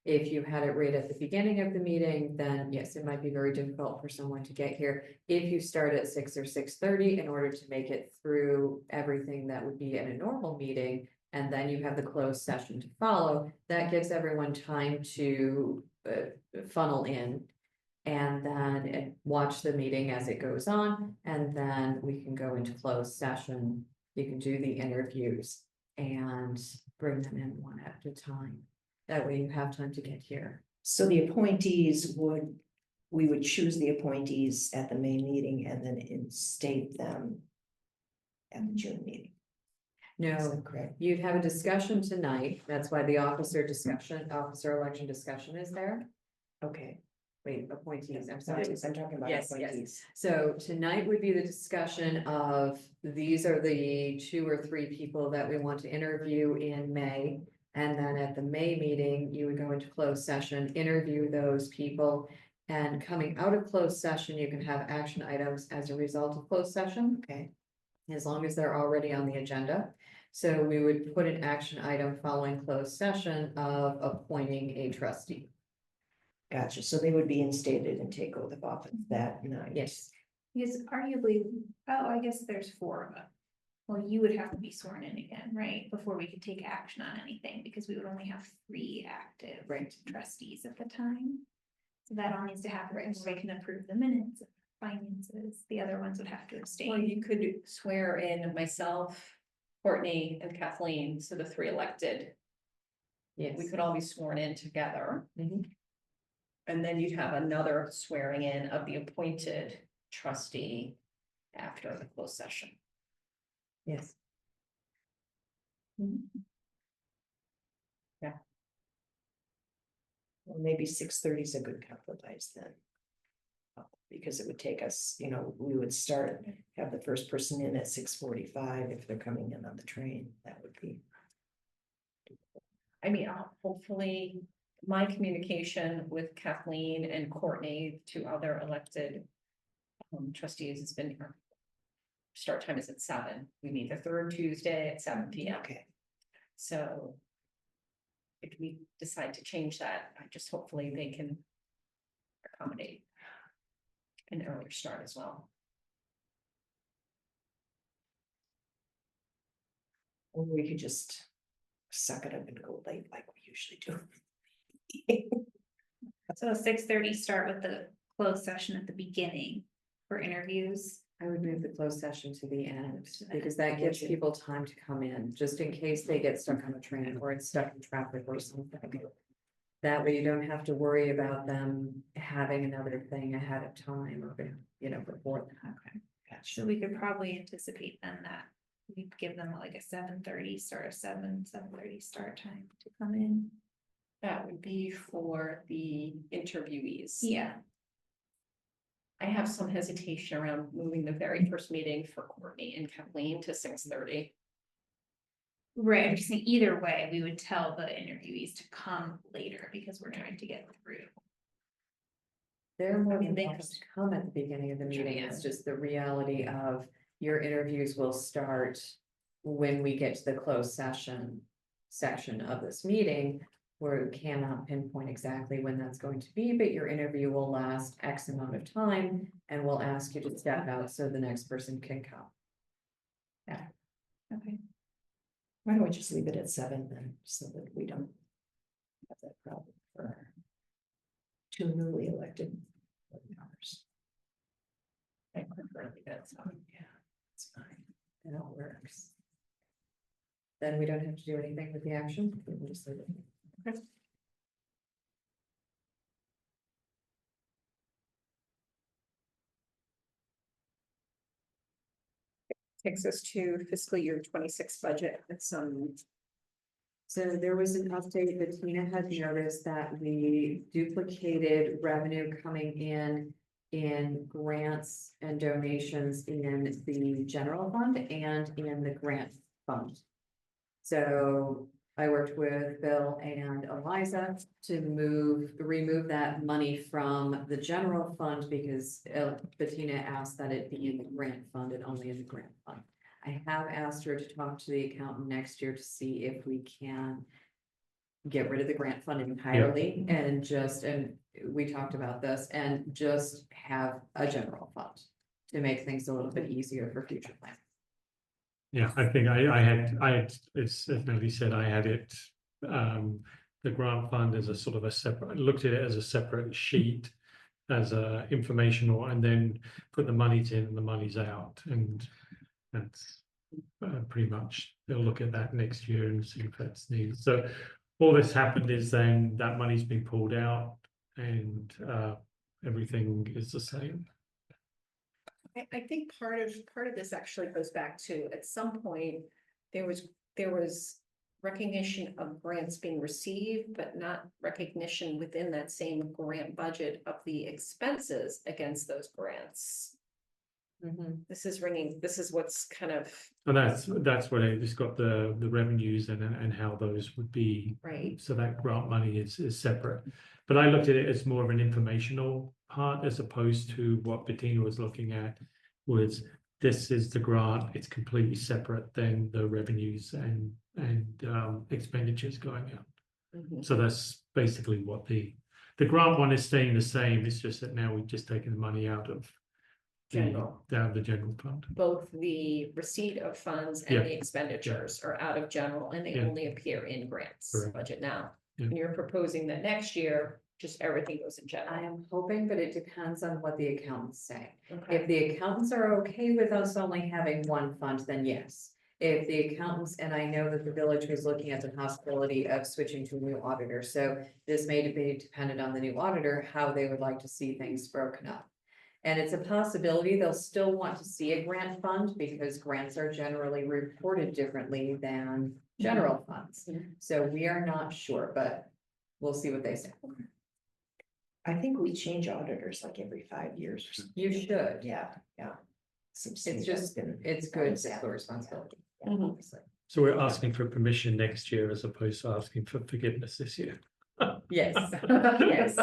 If you had it right at the beginning of the meeting, then yes, it might be very difficult for someone to get here. If you start at 6 or 6:30 in order to make it through everything that would be in a normal meeting, and then you have the closed session to follow, that gives everyone time to funnel in. And then watch the meeting as it goes on, and then we can go into closed session. You can do the interviews and bring them in one at a time. That way you have time to get here. So the appointees we would choose the appointees at the May meeting and then instate them at the June meeting. Is No, that correct? you'd have a discussion tonight. That's why the officer election discussion is there. Okay. Wait, appointees, I'm sorry. I'm talking about Yes, appointees. So tonight would be the discussion of, these are the 2 or 3 people that we want to interview in May. And then at the May meeting, you would go into closed session, interview those people. And coming out of closed session, you can have action items as a result of closed session. Okay. As long as they're already on the agenda. So we would put an action item following closed session of appointing a trustee. Gotcha. So they would be instated and take oath of office that night. Yes. Because arguably, I guess there's 4 of them. Well, you would have to be sworn in again, right, before we could take action on anything, because we would only have 3 active trustees at the time. So that all needs to happen before we can approve the minutes, finances, the other ones would have to Well, abstain. you could swear in myself, Courtney and Kathleen, so the 3 elected, Yes. we could all be sworn in together. Mhm. And then you'd have another swearing in of the appointed trustee after the closed session. Yes. Well, maybe 6:30 is a good compromise then. Because it would take us, we would have the first person in at 6:45 if they're coming in on the train, that would be. I mean, hopefully, my communication with Kathleen and Courtney, 2 other elected trustees, has been our start time is at 7. We meet the 3rd Tuesday at 7 p.m. Okay. So if we decide to change that, I just hopefully they can accommodate. an earlier start as well. Or we could just suck it up and go late like we usually do. So 6:30 start with the closed session at the beginning for interviews. I would move the closed session to the end, To the because that gives people time to come in, just in case they get stuck on a train or it's stuck in traffic or something. That way you don't have to worry about them having another thing ahead of time or, before that. Okay. So we could probably anticipate then that we'd give them like a 7:30 start, a 7:30 start time to come in. That would be for the interviewees. Yeah, I have some hesitation around moving the very first meeting for Courtney and Kathleen to 6:30. right. I'm just saying either way, we would tell the interviewees to come later because we're trying to get through. They're more I mean, than they welcome could- to come at the beginning of the meeting, Yeah. it's just the reality of your interviews will start when we get to the closed session section of this meeting, where we cannot pinpoint exactly when that's going to be, but your interview will last X amount of time, and we'll ask you to step out so the next person can come. Okay, Why don't we just leave it at 7 then, so that we don't have that problem for our two newly elected board members. I prefer that, so. Yeah, it's fine. It all works. Then we don't have to do anything with the action. We can just leave it. Takes us to fiscal year 26 budget and some. So there was an update that Tina had noticed that we duplicated revenue coming in grants and donations in the general fund and in the grant fund. So I worked with Bill and Eliza to remove that money from the general fund because Bettina asked that it be in the grant fund and only in the grant fund. I have asked her to talk to the accountant next year to see if we can get rid of the grant fund entirely and we talked about this and just have a general fund to make things a little bit easier for future planning. Yeah, I think I had, as Natalie said, I had it, the grant fund as a sort of a separate, I looked at it as a separate sheet. As a informational, and then put the monies in and the money's out, and that's pretty much, they'll look at that next year and see if that's needed. So all that's happened is then that money's been pulled out and everything is the same. I think part of this actually goes back to, at some point, there was recognition of grants being received, but not recognition within that same grant budget of the expenses against those grants. This is what's kind of And that's what it just got the revenues and how those would be. right. So that grant money is separate. But I looked at it as more of an informational part as opposed to what Bettina was looking at was this is the grant, it's completely separate than the revenues and expenditures going out. Mhm. So that's basically what the grant one is staying the same. It's just that now we've just taken the money out of General. down the general fund. Both the receipt of funds and Yeah. the expenditures are out of general and they Yeah. only appear in grants Correct. budget now. Yeah. And you're proposing that next year, just everything goes in I general. am hoping, but it depends on what the accountants say. Okay. If the accountants are okay with us only having one fund, then yes. If the accountants, and I know that the village was looking at the possibility of switching to a new auditor, so this may be dependent on the new auditor, how they would like to see things broken up. And it's a possibility they'll still want to see a grant fund because grants are generally reported differently than general funds. Mhm. So we are not sure, but we'll see what they say. I think we change auditors like every 5 years or something. You should. Yeah, yeah. It's just, it's good fiscal responsibility. Mhm. Obviously. So we're asking for permission next year as opposed to asking for forgiveness this year. Yes. Yes.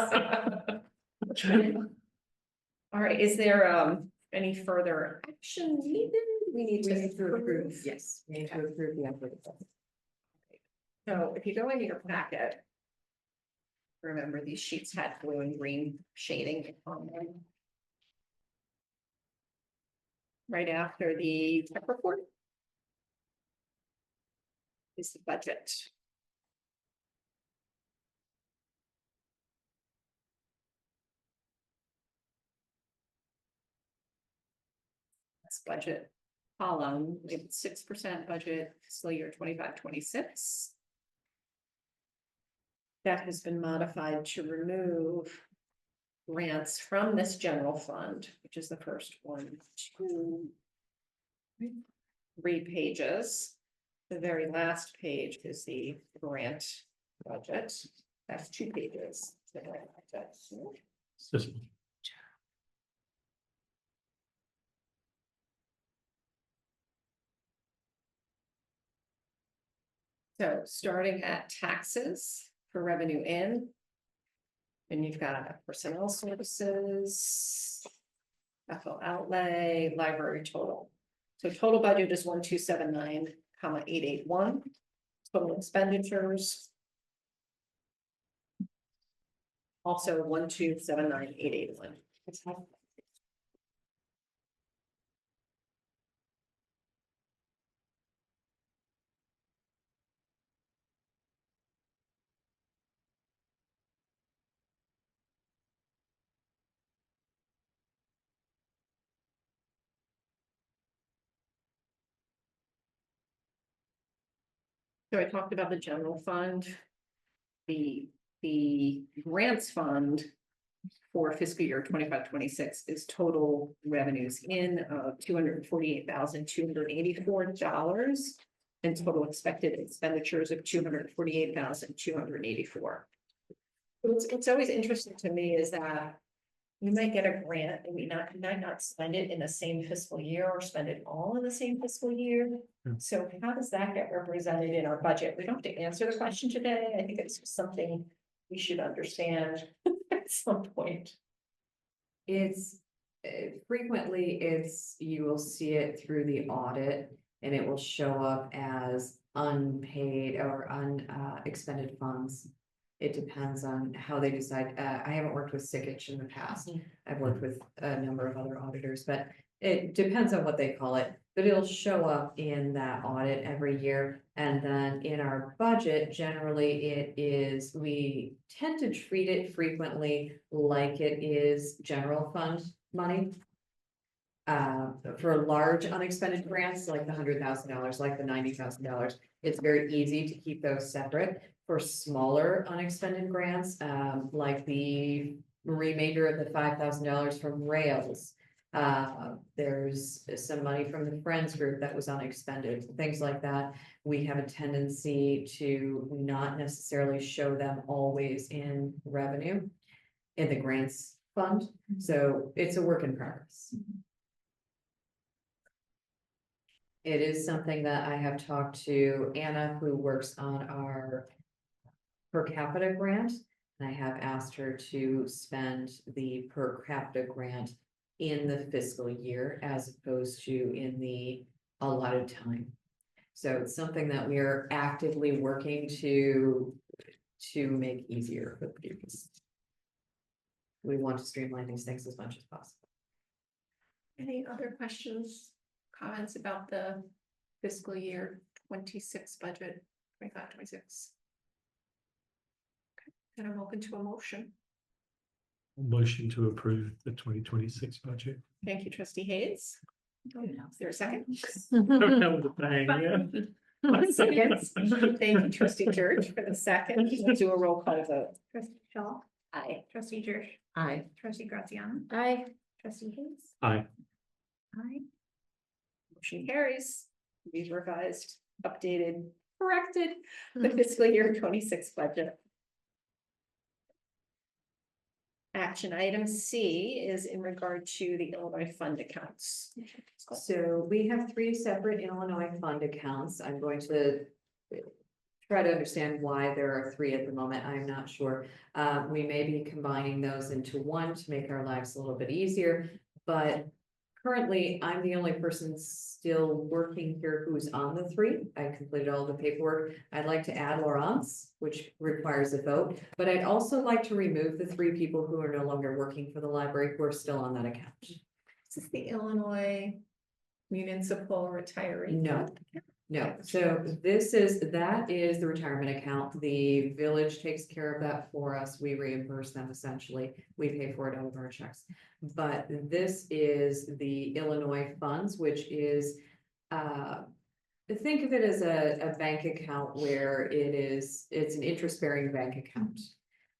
All right, is there any further action needed? We need We to need to approve. approve, yes, we need to approve the operating budget. So if you go into your packet. Remember, these sheets had blue and green shading on them. right after the tech report is the budget. This budget column, we have 6% budget fiscal year 25-26. That has been modified to remove grants from this general fund, which is the first 1, 2, 3 pages. The very last page is the grant budget. That's 2 pages. The grant budget. It's just- So starting at taxes for revenue in. And you've got personnel services. FL outlay, library total. So total budget is 1279, 881. Total expenditures. Also 1279, 881. So I talked about the general fund. The grants fund for fiscal year 25-26 is total revenues in of $248,284 and total expected expenditures of $248,284. It's always interesting to me is that you might get a grant and we might not spend it in the same fiscal year or spend it all in the same fiscal year. So how does that get represented in our budget? We don't have to answer the question today. I think it's something we should understand at some point. It's frequently you will see it through the audit and it will show up as unpaid or unexpended funds. It depends on how they decide. I haven't worked with Sickich in the past. I've worked with a number of other auditors, but it depends on what they call it. But it'll show up in that audit every year. And then in our budget, generally we tend to treat it frequently like it is general fund money. For large unexpended grants, like the $100,000, like the $90,000, it's very easy to keep those separate. For smaller unexpended grants, like the remainder of the $5,000 from Rails. There's some money from the Friends group that was unexpended, things like that. We have a tendency to not necessarily show them always in revenue in the grants fund. So it's a work in progress. It is something that I have talked to Anna, who works on our per capita grant, and I have asked her to spend the per capita grant in the fiscal year as opposed to in the allotted time. So it's something that we are actively working to make easier for people. We want to streamline these things as much as possible. Any other questions, comments about the fiscal year 26 budget, 25-26? And I'm open to a motion. Motion to approve the 2026 budget. Thank you, trustee Hayes. Is there a second? That was a bang, yeah. Seconds. Thank you, trustee Jerch, for the second. We'll do a roll call vote. Trustee Shaul, Aye. trustee Jerch, Aye. trustee Graziano, Aye. trustee Hayes. Aye. Aye. Motion carries. We've revised, updated, corrected the fiscal year 26 budget. Action item C is in regard to the Illinois fund accounts. So we have 3 separate Illinois fund accounts. I'm going to try to understand why there are 3 at the moment. I'm not sure. We may be combining those into one to make our lives a little bit easier, but currently I'm the only person still working here who's on the 3. I completed all the paperwork. I'd like to add Laurence, which requires a vote, but I'd also like to remove the 3 people who are no longer working for the library who are still on that account. This is the Illinois municipal retiree. No. No, so that is the retirement account. The village takes care of that for us. We reimburse them essentially. We pay for it out of our checks. But this is the Illinois funds, which is, think of it as a bank account where it's an interest-bearing bank account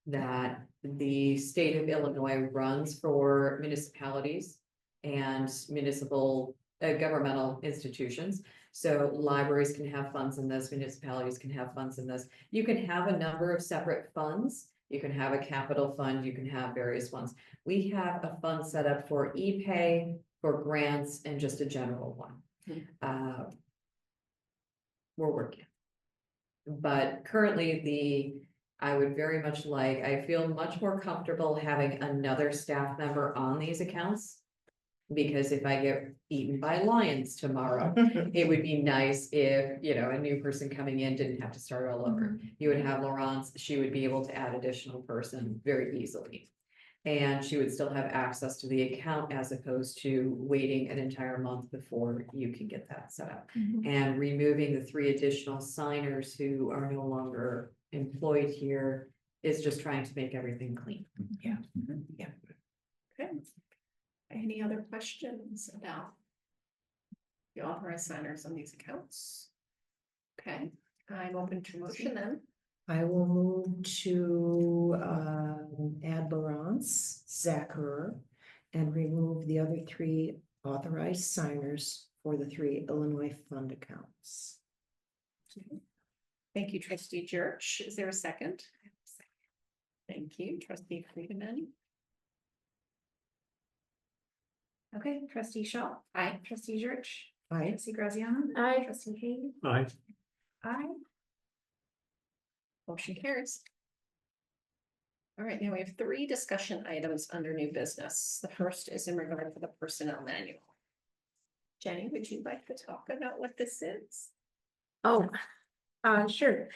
that the state of Illinois runs for municipalities and municipal governmental institutions. So libraries can have funds in this, municipalities can have funds in this. You can have a number of separate funds. You can have a capital fund, you can have various ones. We have a fund set up for e-pay, for grants, and just a general one. We're working. But currently I would very much like, I feel much more comfortable having another staff member on these accounts. Because if I get eaten by lions tomorrow, it would be nice if, a new person coming in didn't have to start all over. You would have Laurence, she would be able to add additional person very easily. And she would still have access to the account as opposed to waiting an entire month before you can get that set up. And removing the 3 additional signers who are no longer employed here is just trying to make everything clean. Yeah. Okay. Any other questions about the authorized signers on these accounts? Okay, I'm open to motion then. I will move to add Laurence, Zacher, and remove the other 3 authorized signers for the 3 Illinois fund accounts. Thank you, trustee Jerch. Is there a second? Thank you, trustee Friedeman. Okay, trustee Shaul. Aye. Trustee Jerch. Aye. Trustee Graziano. Aye. Trustee Hayes. Aye. Aye. Motion carries. All right, now we have 3 discussion items under new business. The first is in regard to the personnel manual. Jenny, would you like to talk about what this is? Oh, sure.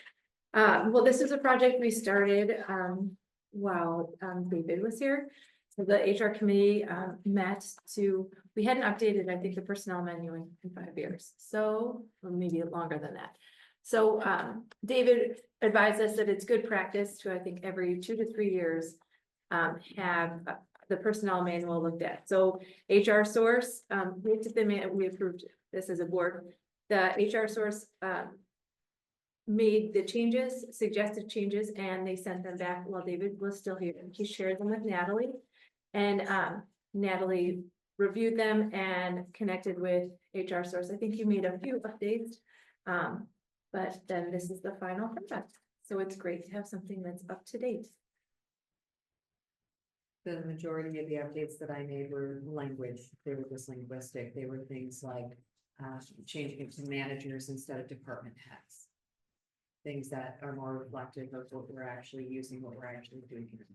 Well, this is a project we started, while, David was here. So the HR committee, met we hadn't updated, I think, the personnel manual in 5 years. So, or maybe longer than that. So, David advised us that it's good practice to, I think, every 2 to 3 years, have the personnel manual looked at. So HR source, we approved this as a board. The HR source, made the changes, suggested changes, and they sent them back while David was still here. He shared them with Natalie. And Natalie reviewed them and connected with HR source. I think you made a few updates. But then this is the final product. So it's great to have something that's up to date. The majority of the updates that I made were language. They were just linguistic. They were things like changing it to managers instead of department heads. Things that are more reflective of what we're actually using, what we're actually doing here.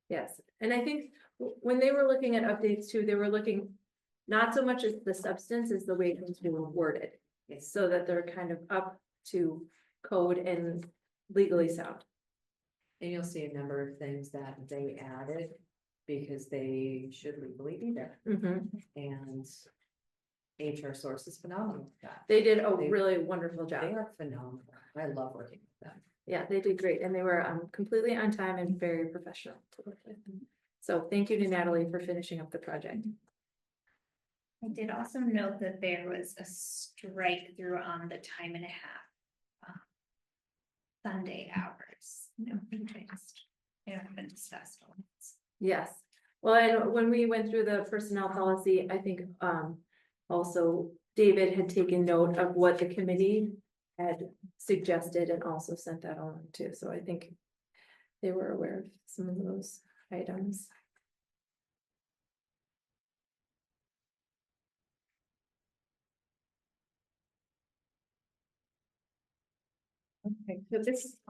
Yes, and I think when they were looking at updates too, they were looking not so much as the substance as the way things were worded. So that they're kind of up to code and legally sound. And you'll see a number of things that they added because they should legally be there. And HR source is phenomenal with that. They did a really wonderful They job. are phenomenal. I love working with them. Yeah, they did great, and they were completely on time and very professional to work with. So thank you to Natalie for finishing up the project. I did also note that there was a strike through on the time and a half. Sunday hours, interest. It haven't been discussed. Yes, well, and when we went through the personnel policy, I think also David had taken note of what the committee had suggested and also sent that on too. So I think they were aware of some of those items. Okay, so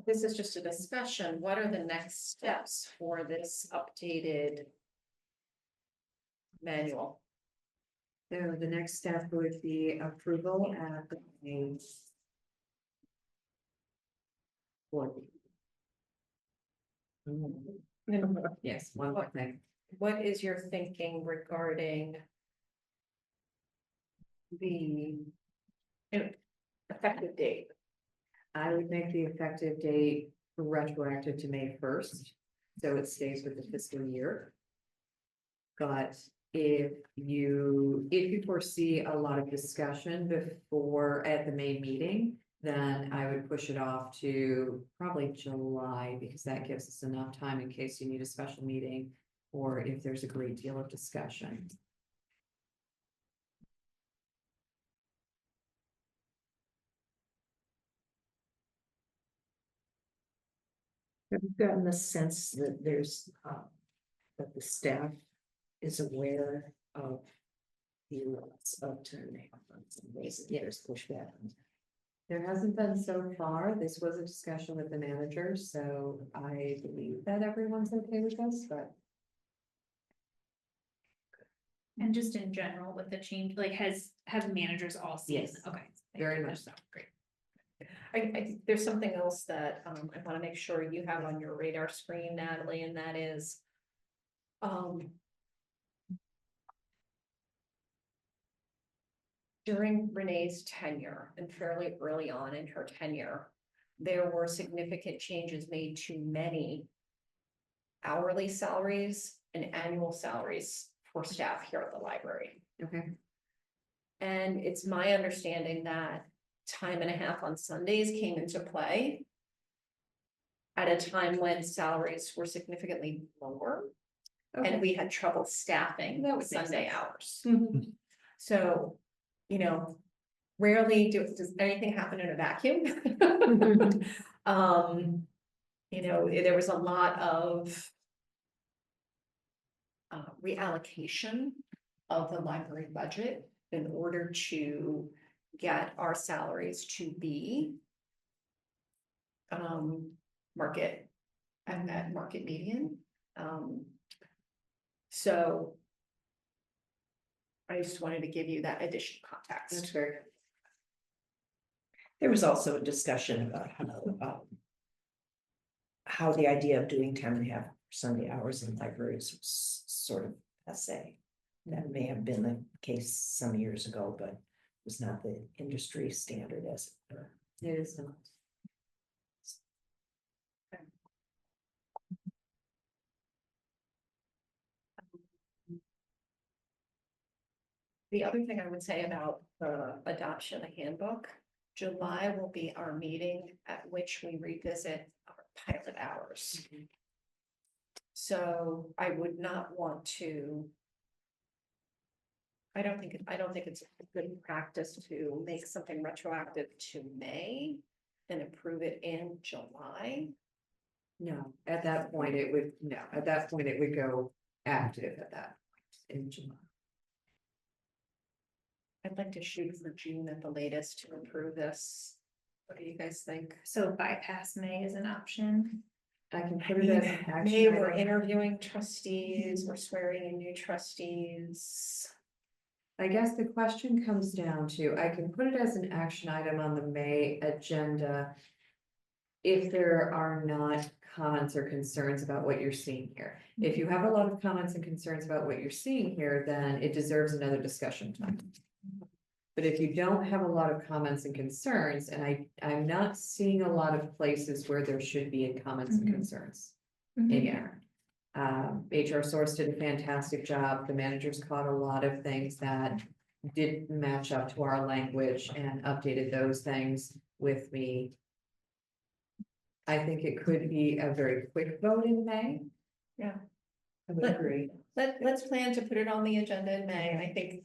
this is just a discussion. What are the next steps for this updated manual? So the next step would be approval at the board. Yes, one more thing. What is your thinking regarding The, Effective date. I would make the effective date retroactive to May 1st, so it stays with the fiscal year. But if you foresee a lot of discussion before at the May meeting, then I would push it off to probably July, because that gives us enough time in case you need a special meeting or if there's a great deal of discussion. Have you gotten the sense that that the staff is aware of the lots of turning? There's pushback. There hasn't been so far. This was a discussion with the manager, so I believe that everyone's okay with this, but. And just in general with the change, like have managers all seen? Yes. Okay. Very much so. Great. I there's something else that, I wanna make sure you have on your radar screen, Natalie, and that is, during Renee's tenure and fairly early on in her tenure, there were significant changes made to many hourly salaries and annual salaries for staff here at the library. Okay. And it's my understanding that time and a half on Sundays came into play at a time when salaries were significantly lower and we had trouble staffing That would make Sunday sense. hours. Mm-hmm. So, you know, rarely does anything happen in a vacuum. You know, there was a lot of reallocation of the library budget in order to get our salaries to be market at market median. So I just wanted to give you that additional That's context. very good. There was also a discussion about how the idea of doing 10.5 Sunday hours in libraries was sort of passé. That may have been the case some years ago, but was not the industry standard as it were. It is not. The other thing I would say about the adoption of the handbook, July will be our meeting at which we revisit our pilot hours. So I would not want to. I don't think it's a good practice to make something retroactive to May and approve it in July. No, at that point it would go active at that point in July. I'd like to shoot for June at the latest to approve this. What do you guys think? So bypass May is an option. I can put it as an action May, we're item. interviewing trustees, we're swearing in new trustees. I guess the question comes down to, I can put it as an action item on the May agenda. If there are not comments or concerns about what you're seeing here. If you have a lot of comments and concerns about what you're seeing here, then it deserves another discussion time. But if you don't have a lot of comments and concerns, and I'm not seeing a lot of places where there should be comments and Mhm. concerns in here. HR Source did a fantastic job. The managers caught a lot of things that didn't match up to our language and updated those things with me. I think it could be a very quick vote in May. Yeah. I would But- agree. Let's plan to put it on the agenda in May, and I think.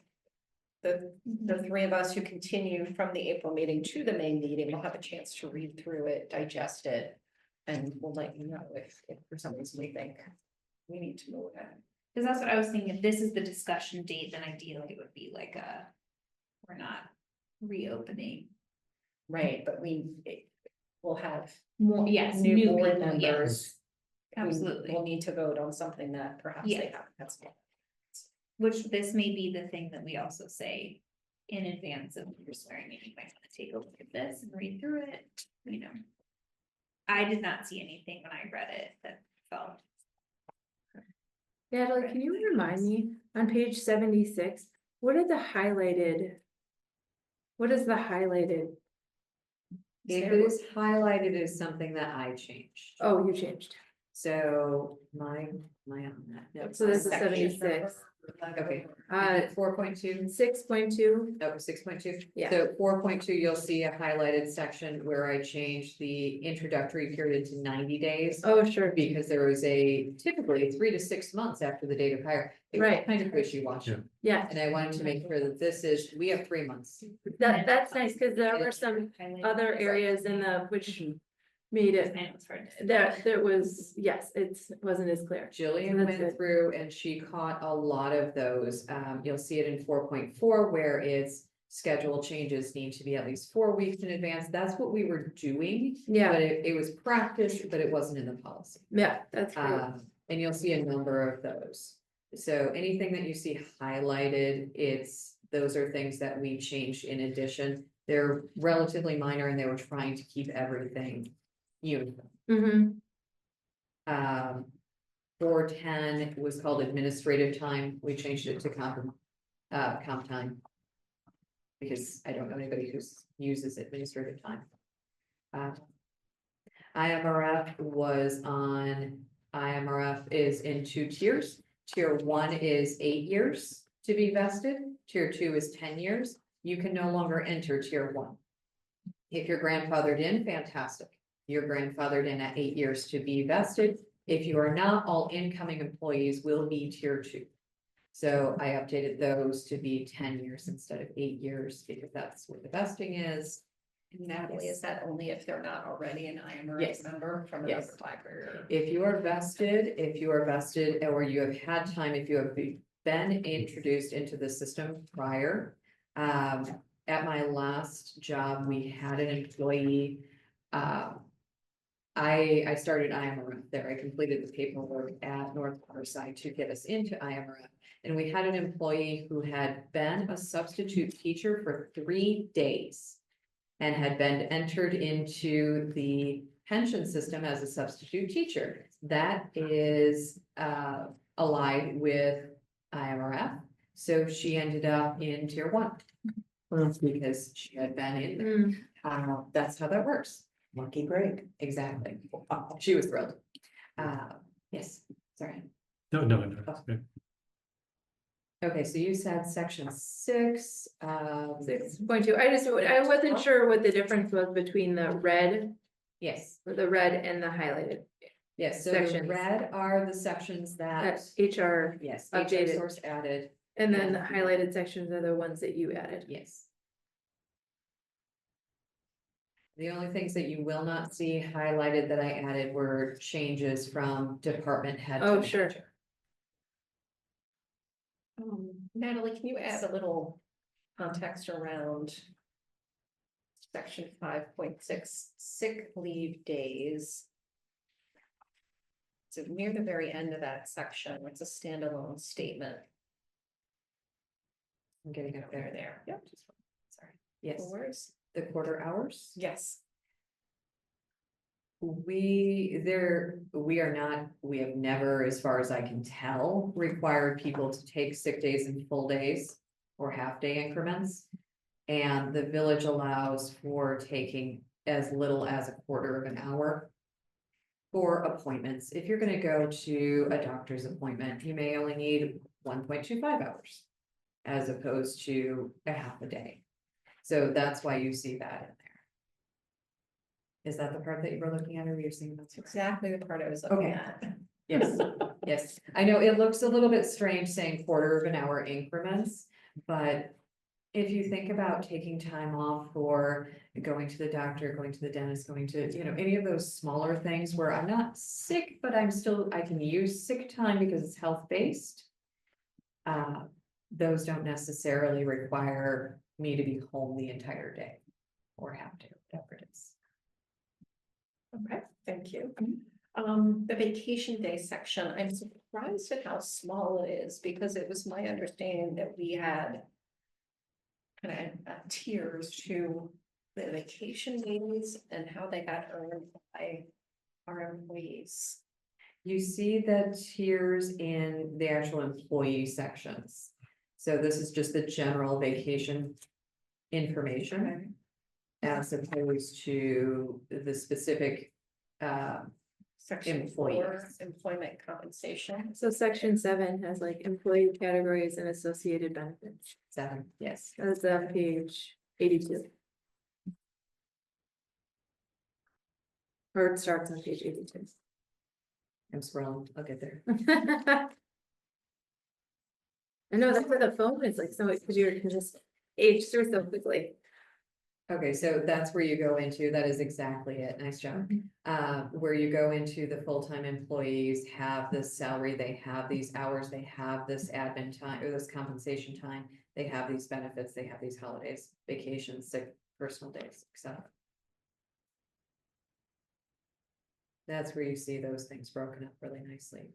The three of us who continue from the April meeting to the May meeting will have a chance to read through it, digest it. And we'll let you know if for some reason we think we need to move it. Cause that's what I was thinking, if this is the discussion date, then ideally it would be like we're not reopening. Right, but we'll have More, yes, new new board people, yes, members. who absolutely. will need to vote on something that perhaps they Yeah. haven't. That's all. Which this may be the thing that we also say in advance of your swearing meeting, you might want to take a look at this and read through it, you know. I did not see anything when I read it that felt. Natalie, can you remind me, on page 76, what are the highlighted What is the highlighted? If it is highlighted as something that I changed. Oh, you changed. So my on that. No, So this is Section 76. Okay. 4.2. 6.2. Oh, 6.2. Yeah. So 4.2, you'll see a highlighted section where I changed the introductory period to 90 days. Oh, sure. Because there was typically 3 to 6 months after the date of hire. It was Right. kind of wishy-washy. Yeah, And I wanted to make sure that we have 3 months. that's nice, because there were some other areas in the, which made it, there was, yes, it wasn't as clear. Jillian That's went good. through and she caught a lot of those. You'll see it in 4.4 where it's schedule changes need to be at least 4 weeks in advance. That's what we were doing. Yeah, But it was practice, but it wasn't in the policy. yeah, that's great. And you'll see a number of those. So anything that you see highlighted, those are things that we changed in addition. They're relatively minor and they were trying to keep everything uniform. Mm-hmm. 410 was called administrative time. We changed it to comp time. Because I don't know anybody who uses administrative time. IMRF is in 2 tiers. Tier 1 is 8 years to be vested. Tier 2 is 10 years. You can no longer enter tier 1. If you're grandfathered in, fantastic. You're grandfathered in at 8 years to be vested. If you are not, all incoming employees will be tier 2. So I updated those to be 10 years instead of 8 years because that's what the vesting is. Natalie, is that only if they're not already an IMRF Yes. member from Yes. another library? If you are vested, or you have had time, if you have been introduced into the system prior. At my last job, we had an employee. I started IMRF there. I completed the paperwork at North Waterside to get us into IMRF. And we had an employee who had been a substitute teacher for 3 days. And had been entered into the pension system as a substitute teacher. That is allied with IMRF. So she ended up in tier 1. Because she had been in there. That's how that works. Lucky break. Exactly. She was thrilled. Yes, sorry. No, it's good. Okay, so you said section 6. 6.2. I wasn't sure what the difference was between the red Yes, and the highlighted. yes, so the Sections. red are the sections that, That's HR, yes, updated. HR source added, and then the highlighted sections are the ones that you added. yes. The only things that you will not see highlighted that I added were changes from department head. to Oh, sure. manager. Natalie, can you add a little context around section 5.6, sick leave days? So near the very end of that section, it's a standalone statement. I'm getting up there. There. Yep. Sorry. Yes, Words. the quarter hours. Yes. We have never, as far as I can tell, required people to take sick days and full days or half-day increments. And the village allows for taking as little as a quarter of an hour for appointments. If you're gonna go to a doctor's appointment, you may only need 1.25 hours as opposed to a half a day. So that's why you see that in there. Is that the part that you were looking at, or you're seeing that's Exactly the part I was looking Okay. at. Yes, yes. I know it looks a little bit strange saying quarter of an hour increments, but if you think about taking time off for going to the doctor, going to the dentist, going to, any of those smaller things where I'm not sick, but I can use sick time because it's health-based. Those don't necessarily require me to be home the entire day or have to, whatever it is. Okay, thank you. The vacation day section, I'm surprised at how small it is because it was my understanding that we had kind of tiers to the vacation days and how they got earned by our employees. You see the tiers in the actual employee sections. So this is just the general vacation information. As opposed to the specific, Section 4, Employees. employment compensation. So section 7 has like employee categories and associated benefits. 7. Yes, that's on page 82. Or it starts on page 82. I'm scrolling, I'll get there. I know that's where the phone is like, so because you can just age through so quickly. Okay, so that's where you go into, that is exactly it, nice job. Where you go into the full-time employees have this salary, they have these hours, they have this admin time, or this compensation time. They have these benefits, they have these holidays, vacations, sick, personal days, etc. That's where you see those things broken up really nicely.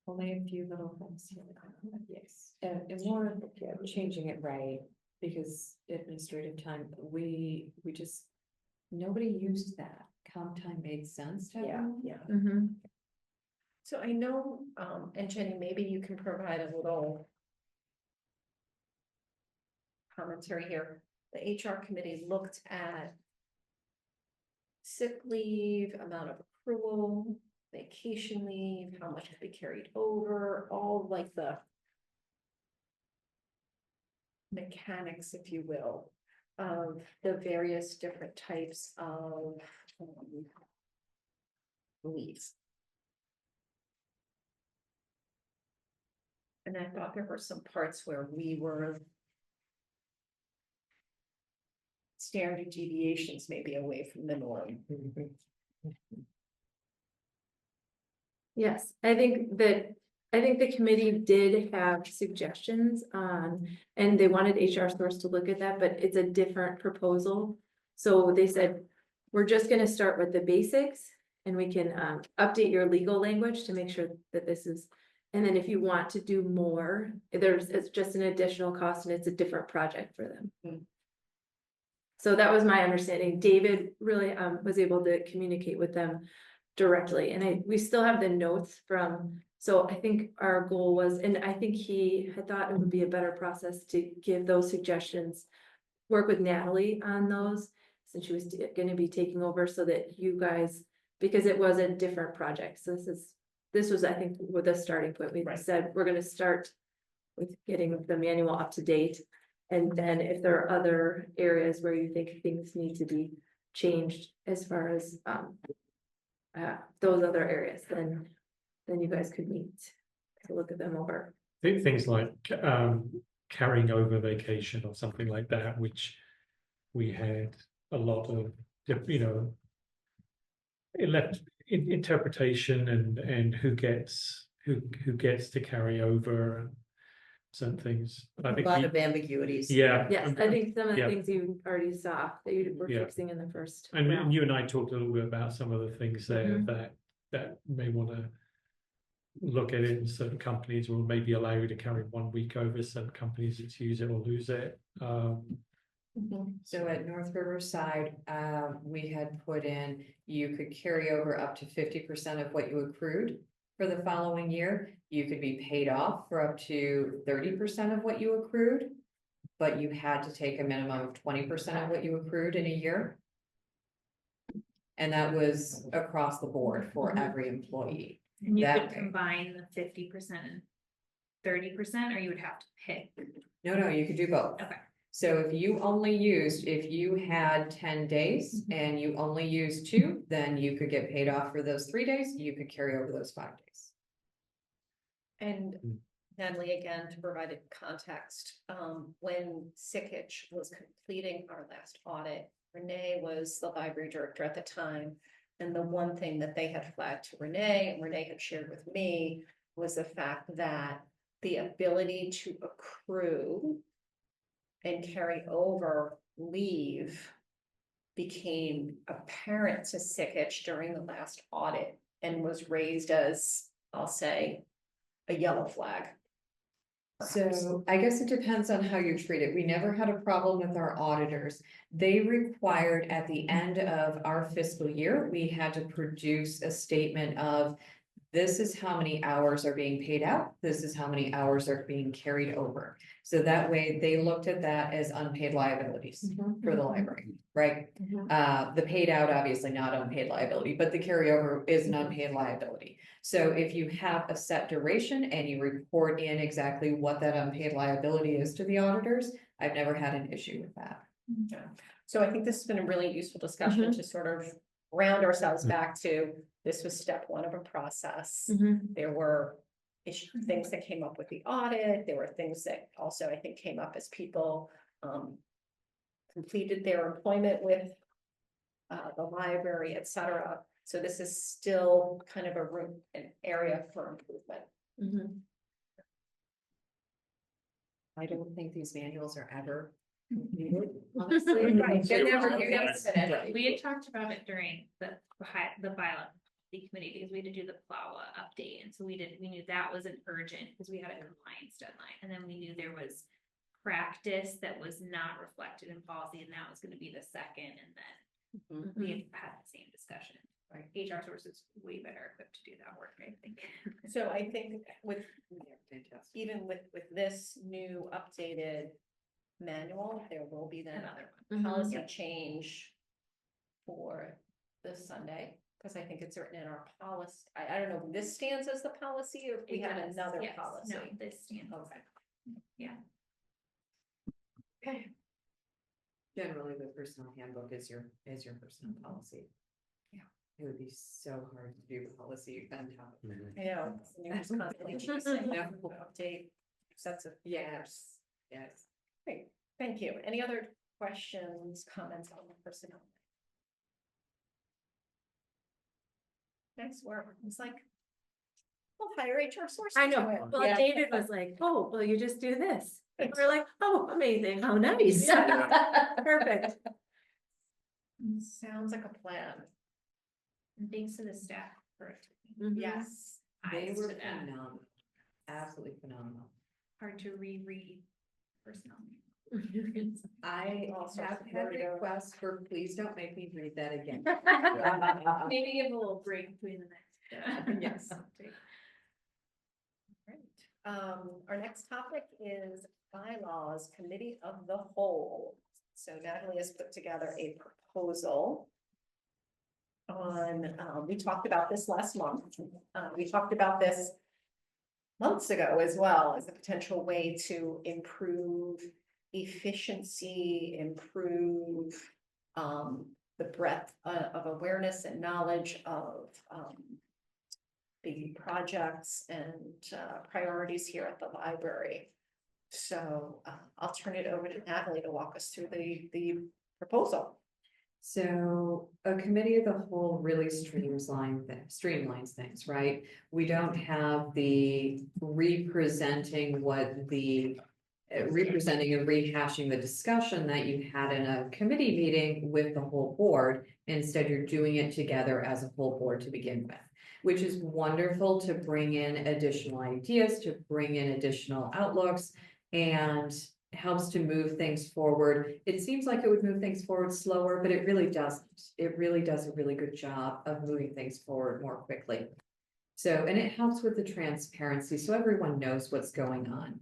Only a few little things here. Yes, and more changing it right, because administrative time, we just, nobody used that. Comp time made sense to everyone. Mm-hmm. So I know, and Jenny, maybe you can provide a little commentary here. The HR committee looked at sick leave, amount of accrual, vacation leave, how much could be carried over, all like the mechanics, if you will, of the various different types of leaves. And I thought there were some parts where we were standard deviations maybe away from the norm. Yes, I think the committee did have suggestions on, and they wanted HR source to look at that, but it's a different proposal. So they said, we're just gonna start with the basics and we can update your legal language to make sure that this is. And then if you want to do more, it's just an additional cost and it's a different project for them. So that was my understanding. David really was able to communicate with them directly, and we still have the notes from, so I think our goal was, and I think he had thought it would be a better process to give those suggestions, work with Natalie on those, since she was gonna be taking over, so that you guys, because it was a different project, so this was, I think, with the starting point. We said, we're gonna start with getting the manual up to date. And then if there are other areas where you think things need to be changed as far as those other areas, then you guys could meet to look at them over. Things like carrying over vacation or something like that, which we had a lot of, it left interpretation and who gets to carry over certain things. I A think lot of ambiguities. yeah. Yes, I think some of the Yeah. things you already saw that you were Yeah. fixing in the first And round. you and I talked a little bit about some of the things there Mhm. that may want to look at it. In certain companies will maybe allow you to carry 1 week over. Certain companies it's use it or lose it. So at North Riverside, we had put in, you could carry over up to 50% of what you accrued for the following year. You could be paid off for up to 30% of what you accrued, but you had to take a minimum of 20% of what you accrued in a year. And that was across the board for every employee. And you That could way. combine the 50% and 30%, or you would have to pick. No, you could do both. Okay. So if you had 10 days and you only used 2, then you could get paid off for those 3 days, you could carry over those 5 days. And Natalie, again, to provide a context, when Sikich was completing our last audit, Renee was the library director at the time. And the one thing that they had flagged to Renee, and Renee had shared with me, was the fact that the ability to accrue and carry over leave became apparent to Sikich during the last audit and was raised as, I'll say, a yellow flag. perhaps. So I guess it depends on how you treat it. We never had a problem with our auditors. They required at the end of our fiscal year, we had to produce a statement of this is how many hours are being paid out, this is how many hours are being carried over. So that way they looked at that as unpaid liabilities for the library, right? The paid out, obviously not unpaid liability, but the carryover is an unpaid liability. So if you have a set duration and you report in exactly what that unpaid liability is to the auditors, I've never had an issue with that. Yeah. So I think this has been a really useful discussion to sort of round ourselves back to, this was step one of a process. There were things that came up with the audit. There were things that also I think came up as people completed their employment with the library, et cetera. So this is still kind of an area for improvement. I don't think these manuals are ever Right, they're never Right. finished. We had talked about it during the bylaw committee because we had to do the PLAWA update, and so we knew that was an urgent because we had a compliance deadline, and then we knew there was practice that was not reflected in policy, and that was going to be the second, and then we had the same discussion. Right, HR sources way better equipped to do that work, I think. So I think with, even with this new updated manual, there will be then Another policy change for this Sunday, because I think it's written in our policy. I don't know, if this stands as the policy or if we It have does, another yes. policy. No, this stands. Okay. Okay. Generally, the personnel handbook is your personnel policy. Yeah. It would be so hard to do policy on top of it. I know, you're just constantly choosing, update sets of. Yes. Great, thank you. Any other questions, comments on the personnel? Nice work. It's like, we'll hire HR sources. I to know, it. well, Yeah. David was like, oh, well, you just do this. And we're like, oh, amazing, how nice. Perfect. Sounds like a plan. And thanks to the staff for it. Yes. They Eyes were to that. phenomenal, absolutely phenomenal. Hard to reread personnel. I Also, have had requests for, please don't make me read that again. Maybe give a little break between the next. Yes. Right. Our next topic is bylaws committee of the whole. So Natalie has put together a proposal on, we talked about this last month. We talked about this months ago as well as a potential way to improve efficiency, improve the breadth of awareness and knowledge of the projects and priorities here at the library. So I'll turn it over to Natalie to walk us through the proposal. So a committee of the whole really streamlines things, right? We don't have the representing and rehashing the discussion that you had in a committee meeting with the whole board. Instead, you're doing it together as a whole board to begin with, which is wonderful to bring in additional ideas, to bring in additional outlooks, and helps to move things forward. It seems like it would move things forward slower, but it really doesn't. It really does a really good job of moving things forward more quickly. So, and it helps with the transparency, so everyone knows what's going on.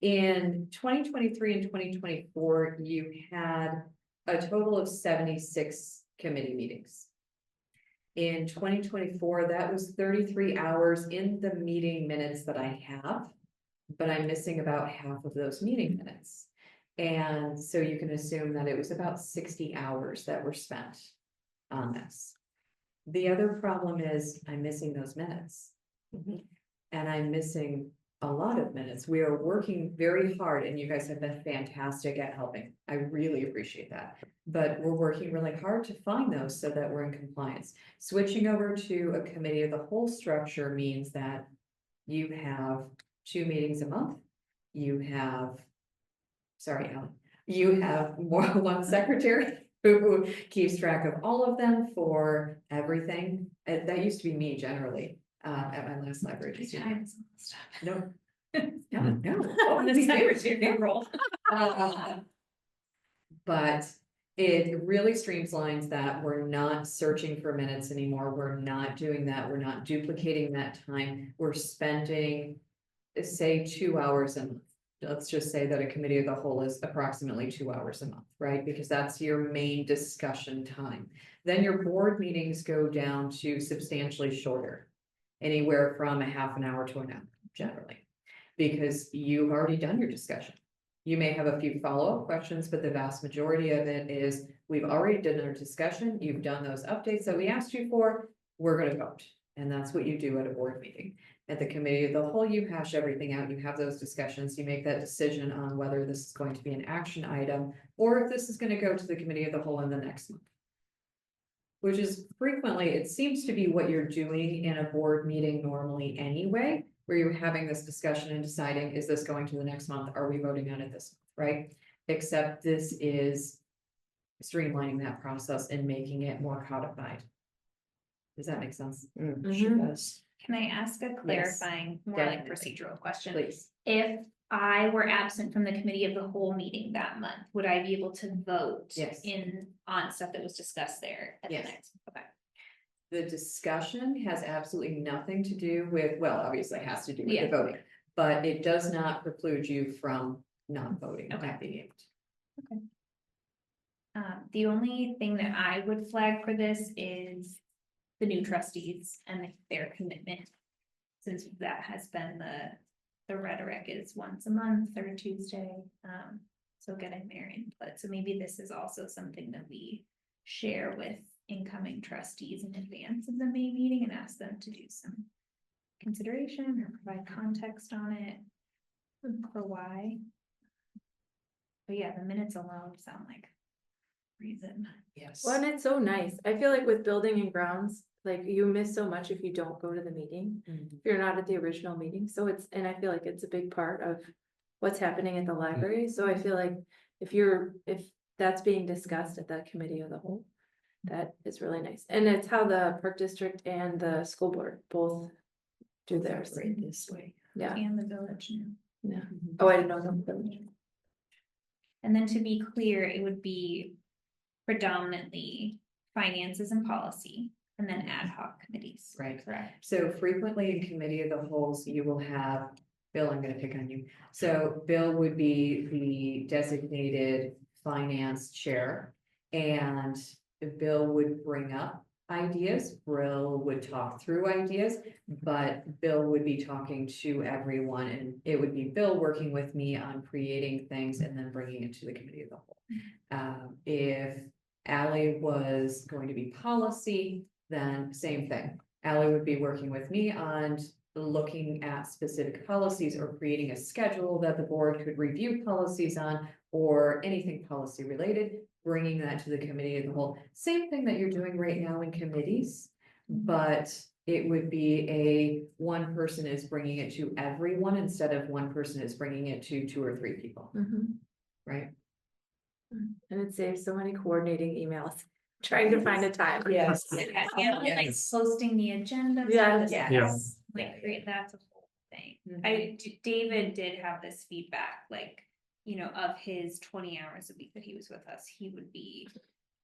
In 2023 and 2024, you had a total of 76 committee meetings. In 2024, that was 33 hours in the meeting minutes that I have, but I'm missing about half of those meeting minutes. And so you can assume that it was about 60 hours that were spent on this. The other problem is I'm missing those minutes. And I'm missing a lot of minutes. We are working very hard and you guys have been fantastic at helping. I really appreciate that. But we're working really hard to find those so that we're in compliance. Switching over to a committee of the whole structure means that you have 2 meetings a month. You have, sorry, Alan, you have one secretary who keeps track of all of them for everything. That used to be me generally, at my last library. Three just- times. No. No. Oh, This time it's your payroll. But it really streamlines that. We're not searching for minutes anymore. We're not doing that. We're not duplicating that time. We're spending, say, 2 hours a month. Let's just say that a committee of the whole is approximately 2 hours a month, right? Because that's your main discussion time. Then your board meetings go down to substantially shorter, anywhere from a half an hour to an hour generally, because you've already done your discussion. You may have a few follow-up questions, but the vast majority of it is, we've already done our discussion, you've done those updates that we asked you for, we're gonna vote. And that's what you do at a board meeting. At the committee of the whole, you hash everything out, you have those discussions, you make that decision on whether this is going to be an action item, or if this is gonna go to the committee of the whole in the next month. Which is frequently, it seems to be what you're doing in a board meeting normally anyway, where you're having this discussion and deciding, is this going to the next month? Are we voting on it this month, right? Except this is streamlining that process and making it more codified. Does that make sense? She Mhm. does. Can I ask a clarifying, more like definitely. procedural question? Please. If I were absent from the committee of the whole meeting that month, would I be able to vote? Yes. On stuff that was discussed there at the Yes. next? Okay. The discussion has absolutely nothing to do with, well, obviously it has to do with the Yeah. voting, but it does not preclude you from not voting. Okay. Not being able to. The only thing that I would flag for this is the new trustees and their commitment. Since that has been the rhetoric is once a month, third Tuesday, so getting their input. So maybe this is also something that we share with incoming trustees in advance of the May meeting and ask them to do some consideration or provide context on it for why. But yeah, the minutes alone sound like reason. Yes. Well, and it's so nice. I feel like with building and grounds, like you miss so much if you don't go to the meeting, Mhm. if you're not at the original meeting. So it's, and I feel like it's a big part of what's happening at the library. So I feel like if that's being discussed at the committee of the whole, that is really nice. And it's how the park district and the school board both do theirs. Right this way. Yeah, And the village now. yeah. Oh, I didn't know that. And then to be clear, it would be predominantly finances and policy, and then ad hoc committees. Right. Correct. So frequently in committee of the wholes, you will have, Bill, I'm gonna pick on you. So Bill would be the designated finance chair. And Bill would bring up ideas, Bill would talk through ideas, but Bill would be talking to everyone. And it would be Bill working with me on creating things and then bringing it to the committee of the whole. If Ally was going to be policy, then same thing. Ally would be working with me on looking at specific policies or creating a schedule that the board could review policies on, or anything policy related, bringing that to the committee of the whole. Same thing that you're doing right now in committees, but it would be one person is bringing it to everyone instead of one person is bringing it to 2 or 3 people, Mhm. right? And it saves so many coordinating emails, trying to find a time. Yes. Yeah, like posting the agenda. Yeah. Yes. Like, that's a whole thing. Mhm. David did have this feedback, like, of his 20 hours a week that he was with us, he would be,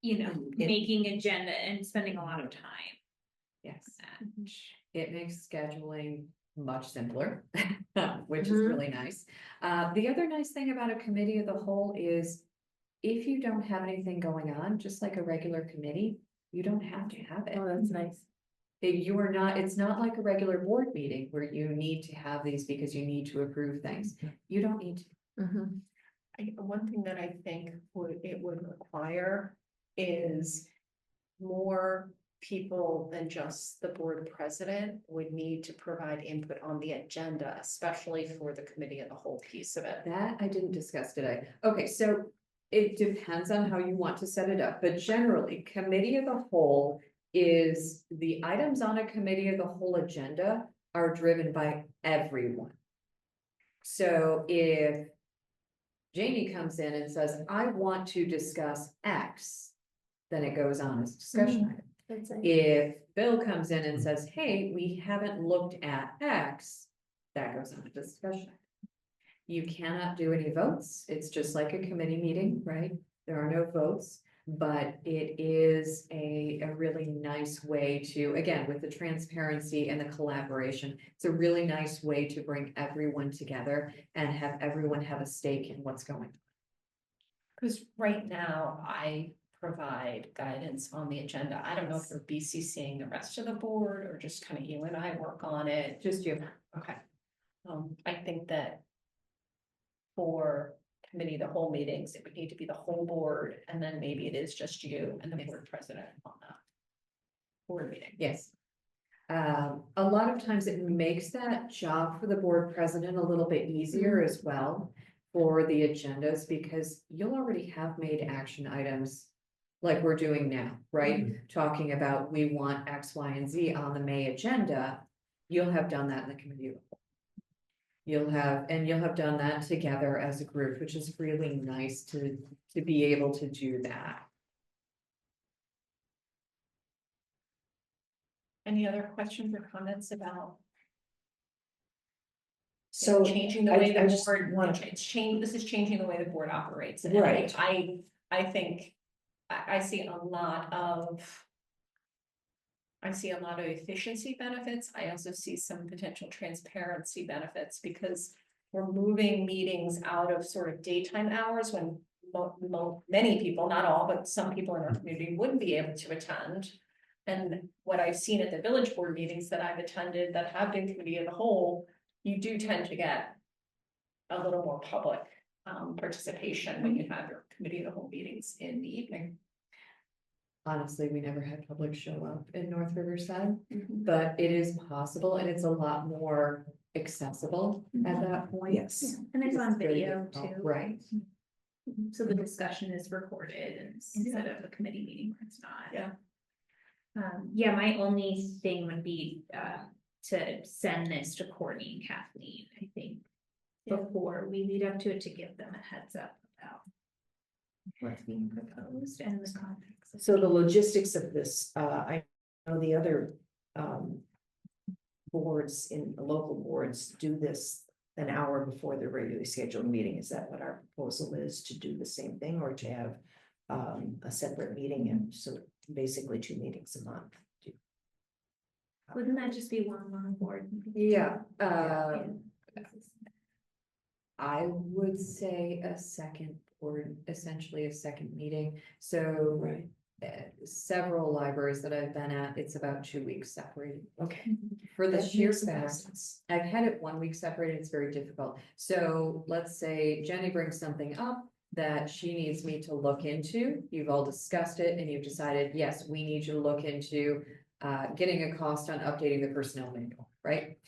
making agenda and spending a lot of time. Yes. on that. It makes scheduling much simpler, which is Mhm. really nice. The other nice thing about a committee of the whole is if you don't have anything going on, just like a regular committee, you don't have to have it. Oh, that's nice. It's not like a regular board meeting where you need to have these because you need to approve things. You don't need to. Mhm. One thing that I think it would require is more people than just the board president would need to provide input on the agenda, especially for the committee of the whole piece of it. That I didn't discuss today. Okay, so it depends on how you want to set it up, but generally, committee of the whole is the items on a committee of the whole agenda are driven by everyone. So if Janie comes in and says, I want to discuss X, then it goes on as a discussion item. That's it. If Bill comes in and says, hey, we haven't looked at X, that goes on to discussion. You cannot do any votes. It's just like a committee meeting, right? There are no votes, but it is a really nice way to, again, with the transparency and the collaboration, it's a really nice way to bring everyone together and have everyone have a stake in what's going on. Because right now I provide guidance on the agenda. I don't know if you're BCCing the rest of the board or just kind of you and I work on it. Just you. Okay. I think that for committee, the whole meetings, it would need to be the whole board, and then maybe it is just you and the board president on that board meeting. Yes. A lot of times it makes that job for the board president a little bit easier as well for the agendas, because you'll already have made action items like we're doing now, right? Talking about we want X, Y, and Z on the May agenda. You'll have done that in the committee. You'll have done that together as a group, which is really nice to be able to do that. Any other questions or comments about So changing the way I the just board, want it's changed, this is changing the way the board operates. And Right. I think, I see a lot of efficiency benefits. I also see some potential transparency benefits, because we're moving meetings out of sort of daytime hours when many people, not all, but some people in our community wouldn't be able to attend. And what I've seen at the village board meetings that I've attended that have been committee of the whole, you do tend to get a little more public participation when you have your committee of the whole meetings in the evening. Honestly, we never had public show up in North Riverside, but it is possible, and it's a lot more accessible at that point. Yes. And it's on It's very video difficult, too. right? So the discussion is recorded and instead of a committee meeting where it's not. Yeah. Yeah, my only thing would be, to send this to Courtney and Kathleen, I think. Before we lead up to it, to give them a heads up about what's being proposed and the context. of So it. the logistics of this, I know the other boards in local boards do this an hour before their regularly scheduled meeting. Is that what our proposal is, to do the same thing, or to have a separate meeting, and so basically 2 meetings a month? Wouldn't that just be one long board? meeting? Yeah, Yeah. I would say a second, or essentially a second meeting. So Right. Several libraries that I've been at, it's about 2 weeks separated. Okay. For the That sheer makes some fact, sense. I've had it 1 week separated, it's very difficult. So let's say Jenny brings something up that she needs me to look into. You've all discussed it and you've decided, yes, we need you to look into getting a cost on updating the personnel manual, right?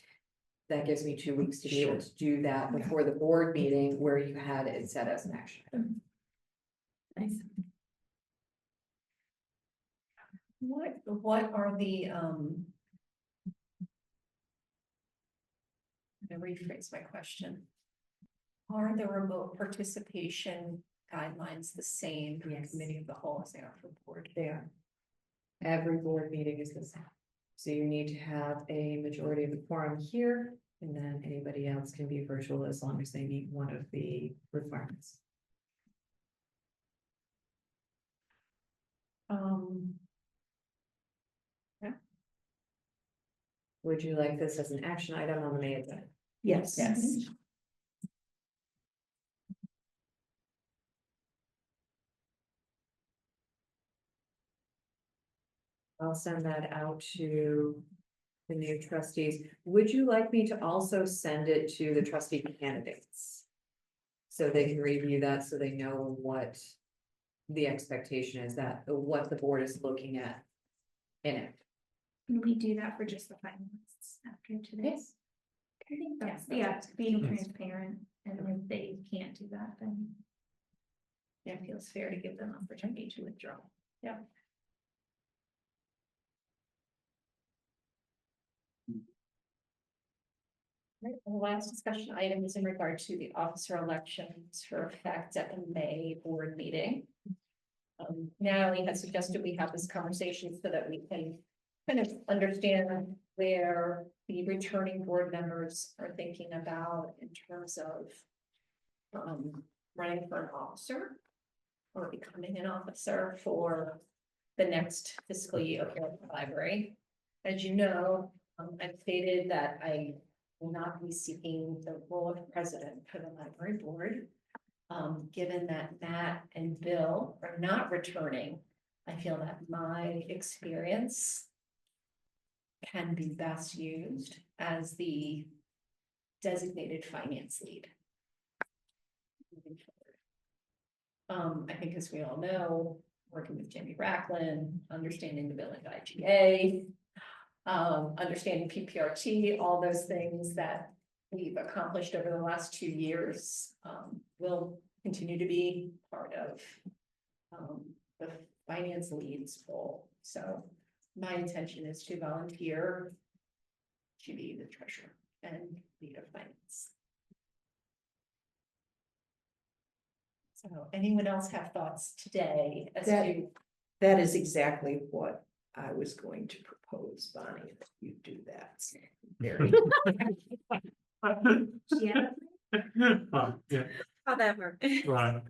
That gives me 2 weeks to be able to do that before the board meeting where you had it set as an action item. Nice. What are the, I'm gonna rephrase my question. Are the remote participation guidelines the same for Yes. committee of the whole as they are for board? They are. Every board meeting is the same. So you need to have a majority of the quorum here, and then anybody else can be virtual as long as they meet one of the requirements. Would you like this as an action item on the May agenda? Yes. Yes. I'll send that out to the new trustees. Would you like me to also send it to the trustee candidates? So they can review that, so they know what the expectation is, that what the board is looking at in it. Can we do that for just the finalists after today's? I think that's, yeah, being transparent, and if they can't do that, then. Yeah, it feels fair to give them opportunity to withdraw. Yeah. Right, the last discussion item is in regard to the officer elections for effect at the May board meeting. Natalie had suggested we have this conversation so that we can kind of understand where the returning board members are thinking about in terms of running for an officer or becoming an officer for the next fiscal year here at the library. As you know, I've stated that I will not be seeking the role of president for the library board. Given that Matt and Bill are not returning, I feel that my experience can be best used as the designated finance lead. Moving forward. I think as we all know, working with Jamie Racklin, understanding the billing IGA, understanding PPRT, all those things that we've accomplished over the last 2 years, will continue to be part of the finance lead's role. So my intention is to volunteer to be the treasurer and lead of finance. So anyone else have thoughts today as to? That is exactly what I was going to propose, Bonnie, if you do that. Very. Yeah, How that works. right.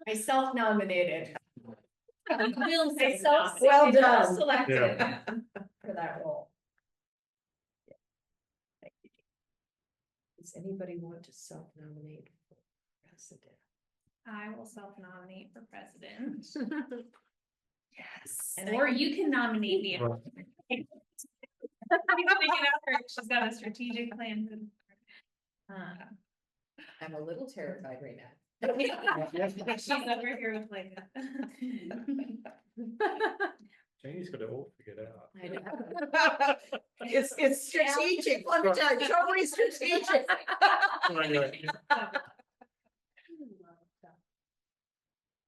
I self-nominated. Well done. Selected for that role. Thank you. Does anybody want to self-nominate for president? I will self-nominate for president. Yes. Or you can nominate me. Right. She's got a strategic plan. I'm a little terrified right now. She's over here with like. Janie's got it all figured out. It's strategic, let me tell you, totally strategic.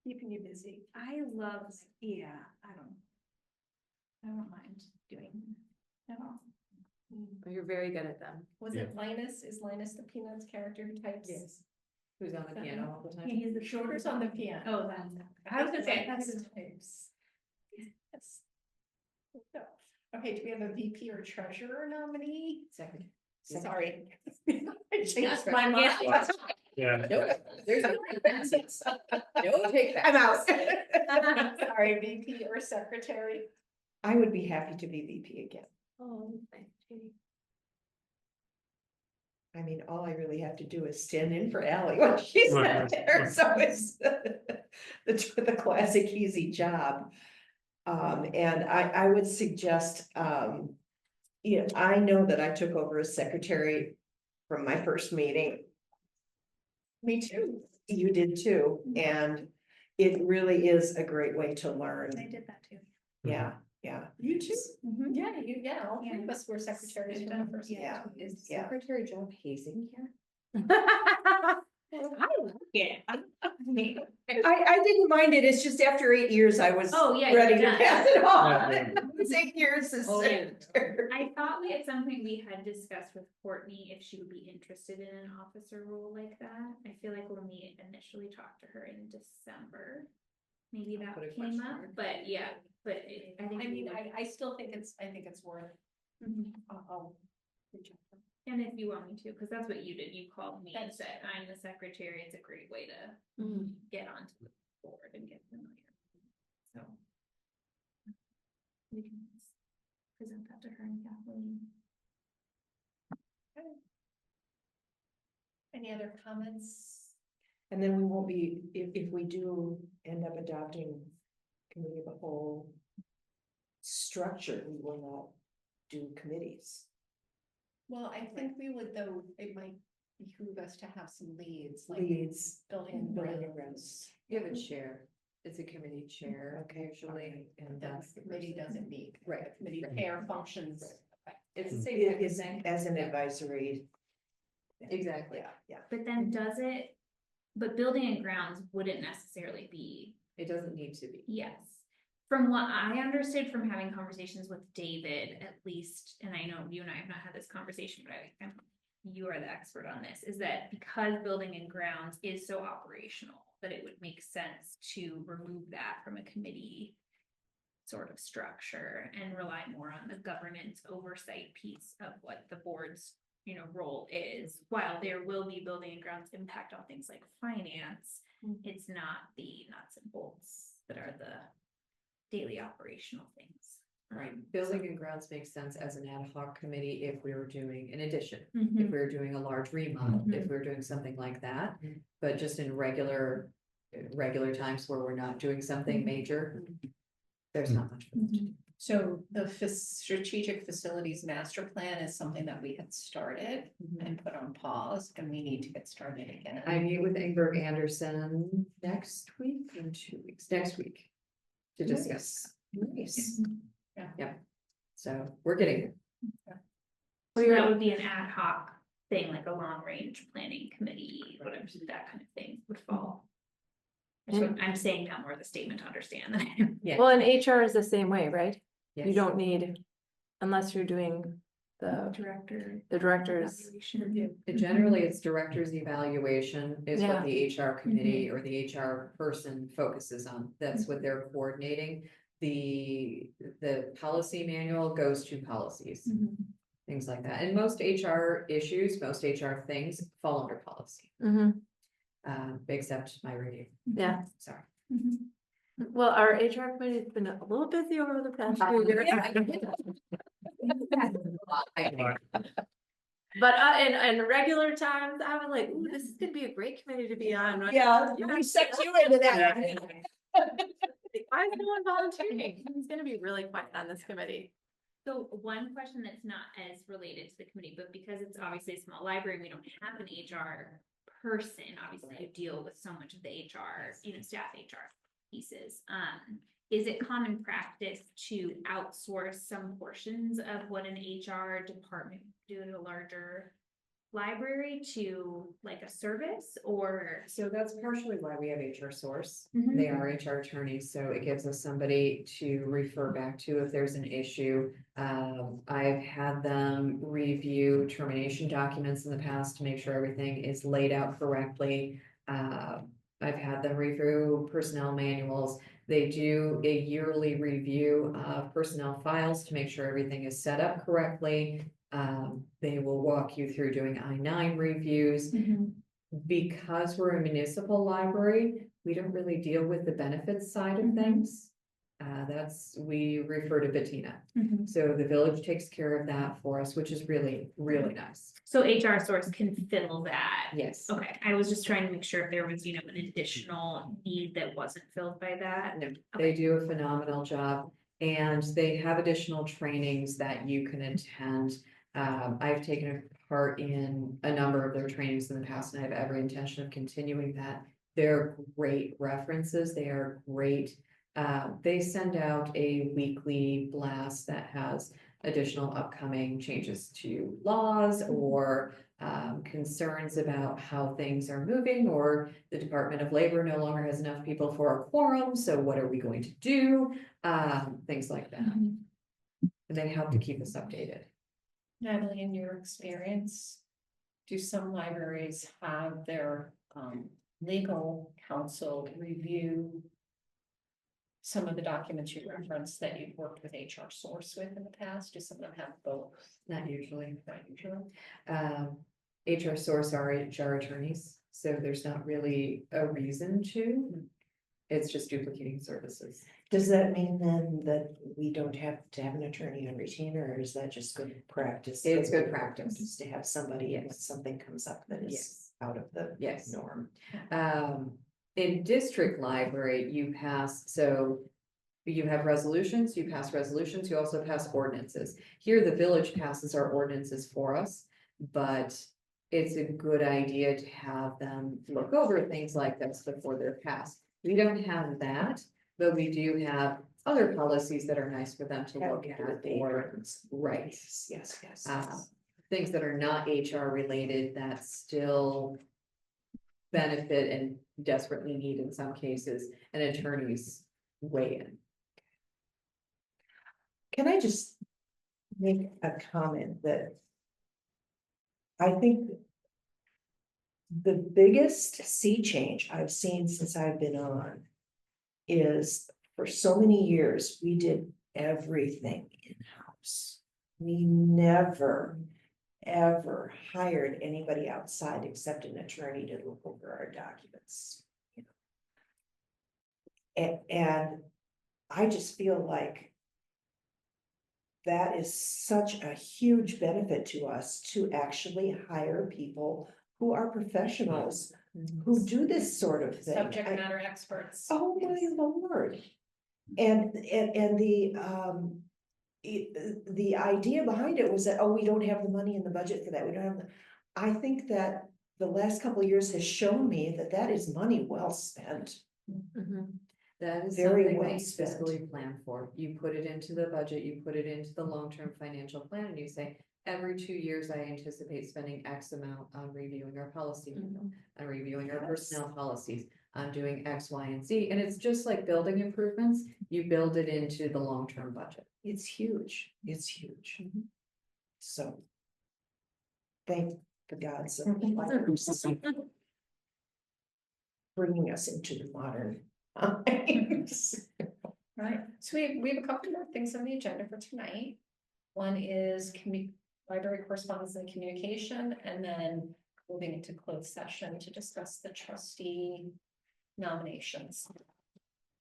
Keeping you busy. I love, yeah, I don't mind doing it at all. You're very good at them. Was it Linus? Is Linus the Peanuts character who types? Yes. Who's on the piano all the time? Yeah, he's the Shoulders on the piano. Oh, that's. I was gonna say, I thought it was. Types. Yes. Okay, do we have a VP or treasurer nominee? Second. Sorry. I changed my mind. Yeah. No, there's no advances. No take that. I'm out. Sorry, VP or secretary? I would be happy to be VP again. Oh, thank you. I mean, all I really have to do is stand in for Ally when she's Right, not right, there, right. so it's the classic easy job. And I would suggest, you know, I know that I took over as secretary from my first meeting. Me too. You did too, and it really is a great way to learn. I did that too. Yeah, yeah. You too. Yeah, all three of us were secretaries from the first. Yeah. Is Yeah. Secretary Joe hazing here? I like it. I didn't mind it, it's just after 8 years, I was Oh, yeah, ready you're to done. pass it on. Yeah, yeah. It was 8 years as Oh, yeah. secretary. I thought we at some point we had discussed with Courtney if she would be interested in an officer role like that. I feel like when we initially talked to her in December, maybe that Put a came question up, mark. but yeah, but I think. I mean, I still think it's worth, Mhm. I'll reach out to her. And if you want me to, because that's what you did, you called me and That's- said, I'm the secretary, it's a great way to get onto the board and get familiar. So. We can present that to her and Kathleen. Any other comments? And then we won't be, if we do end up adopting committee of the whole structure, we will not do committees. Well, I think we would, though, it might behoove us to have some leads, like Leads. building and grounds. You have a chair. It's a committee chair usually, and that's The committee doesn't meet. Right, The committee right. chair functions. It's the same It type of is thing. as an advisory. Exactly. Yeah, yeah. But then does it, but building and grounds wouldn't necessarily be, It doesn't need to be. yes. From what I understood from having conversations with David, at least, and I know you and I have not had this conversation, but you are the expert on this, is that because building and grounds is so operational, but it would make sense to remove that from a committee sort of structure and rely more on the governance oversight piece of what the board's, you know, role is. While there will be building and grounds impact on things like finance, it's not the nuts and bolts that are the daily operational things. Right, building and grounds makes sense as an ad hoc committee if we were doing an addition, if Mhm. we were doing a large remodel, if we were doing something like that. But just in regular times where we're not doing something major, there's not much. for them to do. So the strategic facilities master plan is something that we had started and put on pause, and we need to get started again. I meet with Ingberg Anderson next week, in 2 weeks, next week. To discuss, Nice. so we're getting there. So that would be an ad hoc thing, like a long range planning committee, whatever, that kind of thing would fall. So I'm saying that more of the statement to understand that. Yeah. Well, and HR is the same way, right? You Yes. don't need, unless you're doing the directors. Evaluation. Generally, it's director's evaluation is Yeah. what the HR committee or the HR person focuses on. That's what they're coordinating. The policy manual goes to policies, things like that. And most HR issues, most HR things fall under policy, except my review. Yeah. Sorry. Well, our HR committee has been a little busy over the past few years. Right. But in regular times, I was like, ooh, this is gonna be a great committee to be on. Yeah, we sucked you into that. Why is no one volunteering? It's gonna be really fun on this committee. So one question that's not as related to the committee, but because it's obviously a small library, we don't have an HR person, obviously you deal with so much of the HR, you know, staff HR pieces. Is it common practice to outsource some portions of what an HR department would do at a larger library to like a service or? So that's partially why we have HR source. Mhm. They are HR attorneys, so it gives us somebody to refer back to if there's an issue. I've had them review termination documents in the past to make sure everything is laid out correctly. I've had them review personnel manuals. They do a yearly review of personnel files to make sure everything is set up correctly. They will walk you through doing I-9 reviews. Because we're a municipal library, we don't really deal with the benefits side of things. We refer to Bettina. So the village takes care of that for us, which is really, really nice. So HR source can fill that. Yes. Okay, I was just trying to make sure if there was, you know, an additional need that wasn't filled by that. No, they do a phenomenal job and they have additional trainings that you can attend. I've taken part in a number of their trainings in the past and I have every intention of continuing that. They're great references. They are great. They send out a weekly blast that has additional upcoming changes to laws or concerns about how things are moving, or the Department of Labor no longer has enough people for a quorum, so what are we going to do? Things like that. And they help to keep us updated. Natalie, in your experience, do some libraries have their legal counsel review some of the documents you referenced that you've worked with HR source with in the past? Do some of them have both? Not usually. Not usually. HR source are HR attorneys, so there's not really a reason to. It's just duplicating services. Does that mean then that we don't have to have an attorney on retainer, or is that just good practice? It's good practice. Just to have somebody if something comes up that is Yes. out of the Yes. norm. In district library, you have resolutions, you pass resolutions, you also pass ordinances. Here, the village passes our ordinances for us, but it's a good idea to have them look over things like this before they're passed. We don't have that, but we do have other policies that are nice for them to look at, or, right. Yes. Things that are not HR related that still benefit and desperately need in some cases, and attorneys weigh in. Can I just make a comment that I think the biggest sea change I've seen since I've been on is for so many years, we did everything in-house. We never, ever hired anybody outside except an attorney to look over our documents. You know. And I just feel like that is such a huge benefit to us to actually hire people who are professionals, who do this sort of thing. Subject matter experts. Oh, my lord. And the idea behind it was that, oh, we don't have the money in the budget for that. We don't have I think that the last couple of years has shown me that that is money well spent. That is Very something well that you spent. fiscally plan for. You put it into the budget, you put it into the long-term financial plan, and you say, every 2 years, I anticipate spending X amount on reviewing our policy manual, on reviewing our personnel policies, on doing X, Y, and Z. And it's just like building improvements, you build it into the long-term budget. It's huge. It's huge. So. Thank the gods of bringing us into the modern times. Right, so we have a couple more things on the agenda for tonight. One is library correspondence and communication, and then moving into closed session to discuss the trustee nominations.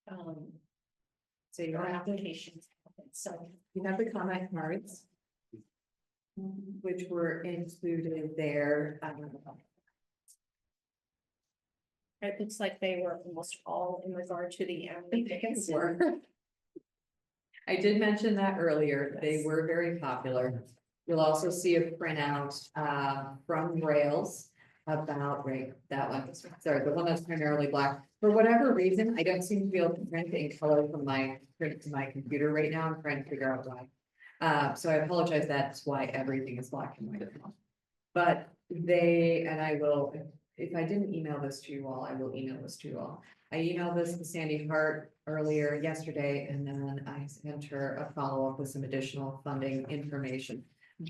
So you Or have, applications, so. you have the comment cards, which were included there. It looks like they were almost all in regard to the Emily Dickinson. I did mention that earlier. They were very popular. You'll also see a printout from Rails about that one. Sorry, the one that's primarily black. For whatever reason, I don't seem to be able to print in color from my print to my computer right now. I'm trying to figure out why. So I apologize. That's why everything is black and white. But I will, if I didn't email this to you all, I will email this to you all. I emailed this to Sandy Hart earlier yesterday, and then I sent her a follow-up with some additional funding information.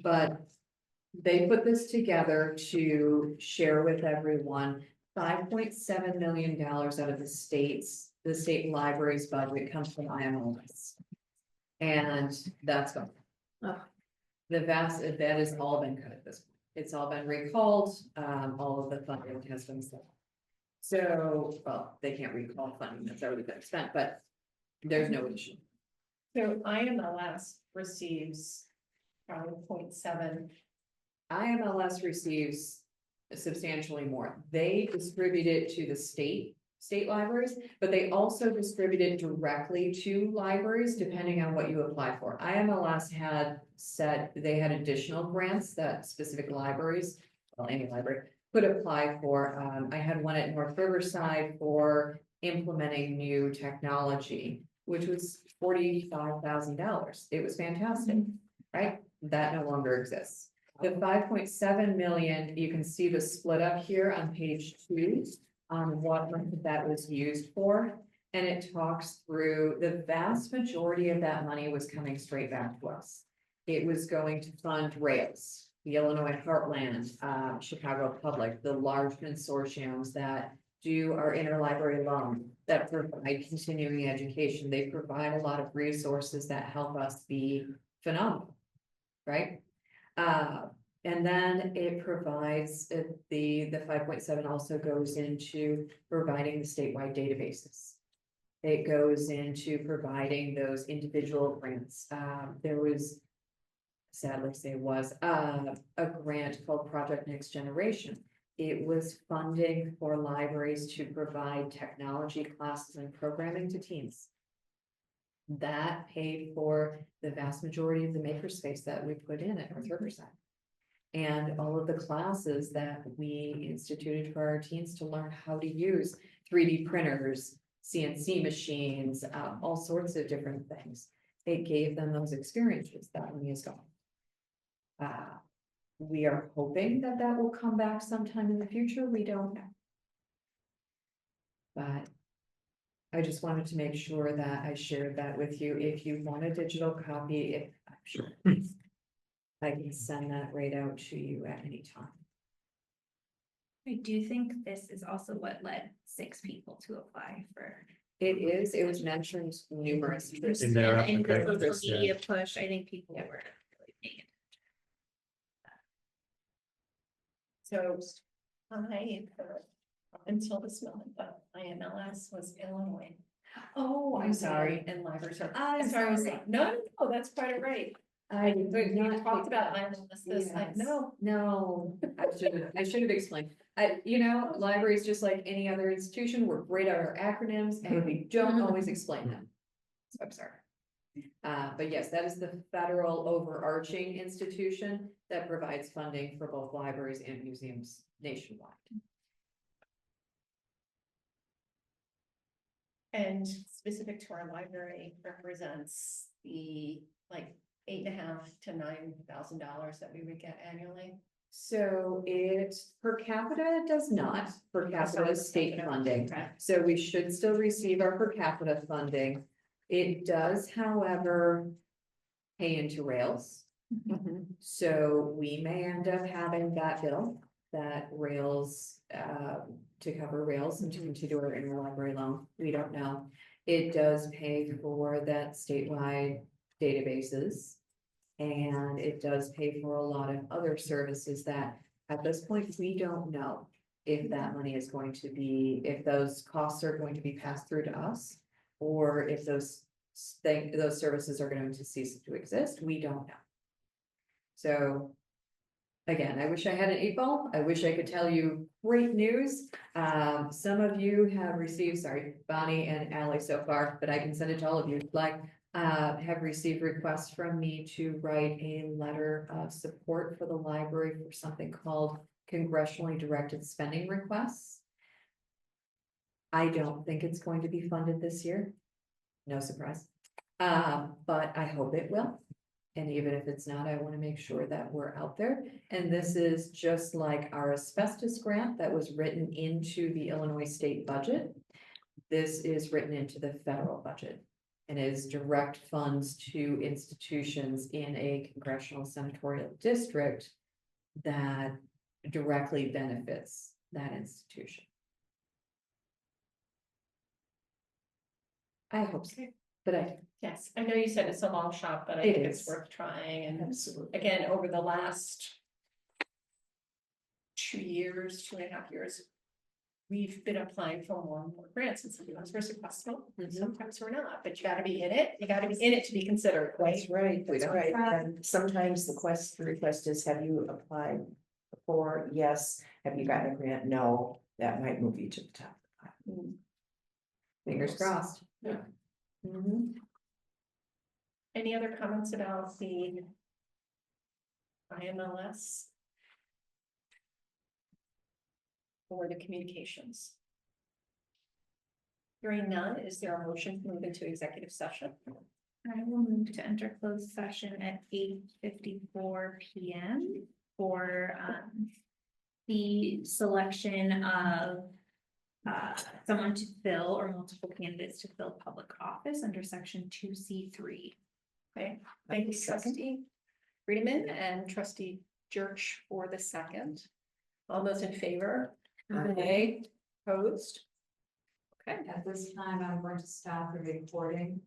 But they put this together to share with everyone. $5.7 million out of the state library's budget comes from IMLS. And that's gone. That has all been cut at this point. It's all been recalled, all of the funding has been spent. So, well, they can't recall funding that's already been spent, but there's no issue. So IMLS receives probably 0.7. IMLS receives substantially more. They distribute it to the state libraries, but they also distribute it directly to libraries depending on what you apply for. IMLS had said they had additional grants that specific libraries, well, any library, could apply for. I had one at North Riverside for implementing new technology, which was $45,000. It was fantastic, right? That no longer exists. The 5.7 million, you can see the split up here on page 2 on what that was used for. And it talks through the vast majority of that money was coming straight back to us. It was going to fund Rails, the Illinois Heartland, Chicago Public, the large consortiums that do our interlibrary loan, that provide continuing education. They provide a lot of resources that help us be phenomenal, right? And then it provides the 5.7 also goes into providing the statewide databases. It goes into providing those individual grants. There was, sadly say was, a grant called Project Next Generation. It was funding for libraries to provide technology classes and programming to teens. That paid for the vast majority of the makerspace that we put in at North Riverside. And all of the classes that we instituted for our teens to learn how to use 3D printers, CNC machines, all sorts of different things. It gave them those experiences. That money is gone. We are hoping that that will come back sometime in the future. We don't know. But I just wanted to make sure that I shared that with you. If you want a digital copy, I'm sure I can send that right out to you at any time. I do think this is also what led 6 people to apply for. It was mentioned numerous times. In their In the application, social yeah. media push, I think people Yeah. were really paying it. So I, up until this moment, but my MLS was Illinois. Oh, I'm sorry. And library service. I'm Sorry, sorry. no, that's quite all right. I We did not talked take about that. MLS this, I Yes. know. No, I should have explained. Library is just like any other institution. We're great at our acronyms and we don't always explain them. So I'm sorry. But yes, that is the federal overarching institution that provides funding for both libraries and museums nationwide. And specific to our library represents the like $8,500 to $9,000 that we would get annually. So it per capita does not, per capita is state funding. Okay. So we should still receive our per capita funding. It does, however, pay into rails. So we may end up having that bill, that rails, to cover rails and to continue our interlibrary loan. We don't know. It does pay for that statewide databases. And it does pay for a lot of other services that at this point, we don't know if that money is going to be, if those costs are going to be passed through to us. Or if those services are going to cease to exist, we don't know. So again, I wish I had an 8-ball. I wish I could tell you great news. Some of you have received, sorry, Bonnie and Ally so far, but I can send it to all of you if you'd like. Have received requests from me to write a letter of support for the library for something called congressionally directed spending requests. I don't think it's going to be funded this year. No surprise. But I hope it will. And even if it's not, I want to make sure that we're out there. And this is just like our asbestos grant that was written into the Illinois state budget. This is written into the federal budget and is direct funds to institutions in a congressional senatorial district that directly benefits that institution. I hope so, but Yes, I know you said it's a long shot, but I It think it's is. worth trying. And Absolutely. again, over the last 2.5 years, we've been applying for more and more grants, and sometimes we're successful, and sometimes we're not, but you gotta be in it. You gotta be in it to be considered, right? That's right, We that's don't right. try. And sometimes the request is, have you applied before? Yes. Have you gotten a grant? No. That might move you to the top. fingers crossed. Yeah. Mhm. Any other comments about the IMLS? Or the communications? Hearing none, is there a motion to move into executive session? I will move to enter closed session at 8:54 PM for the selection of someone to fill or multiple candidates to fill public office under section 2C3. Okay, thank you, trustee Friedeman and trustee Jerch for the second. All those in favor? Aye. Opposed? Okay. At this time, I'm going to stop the recording.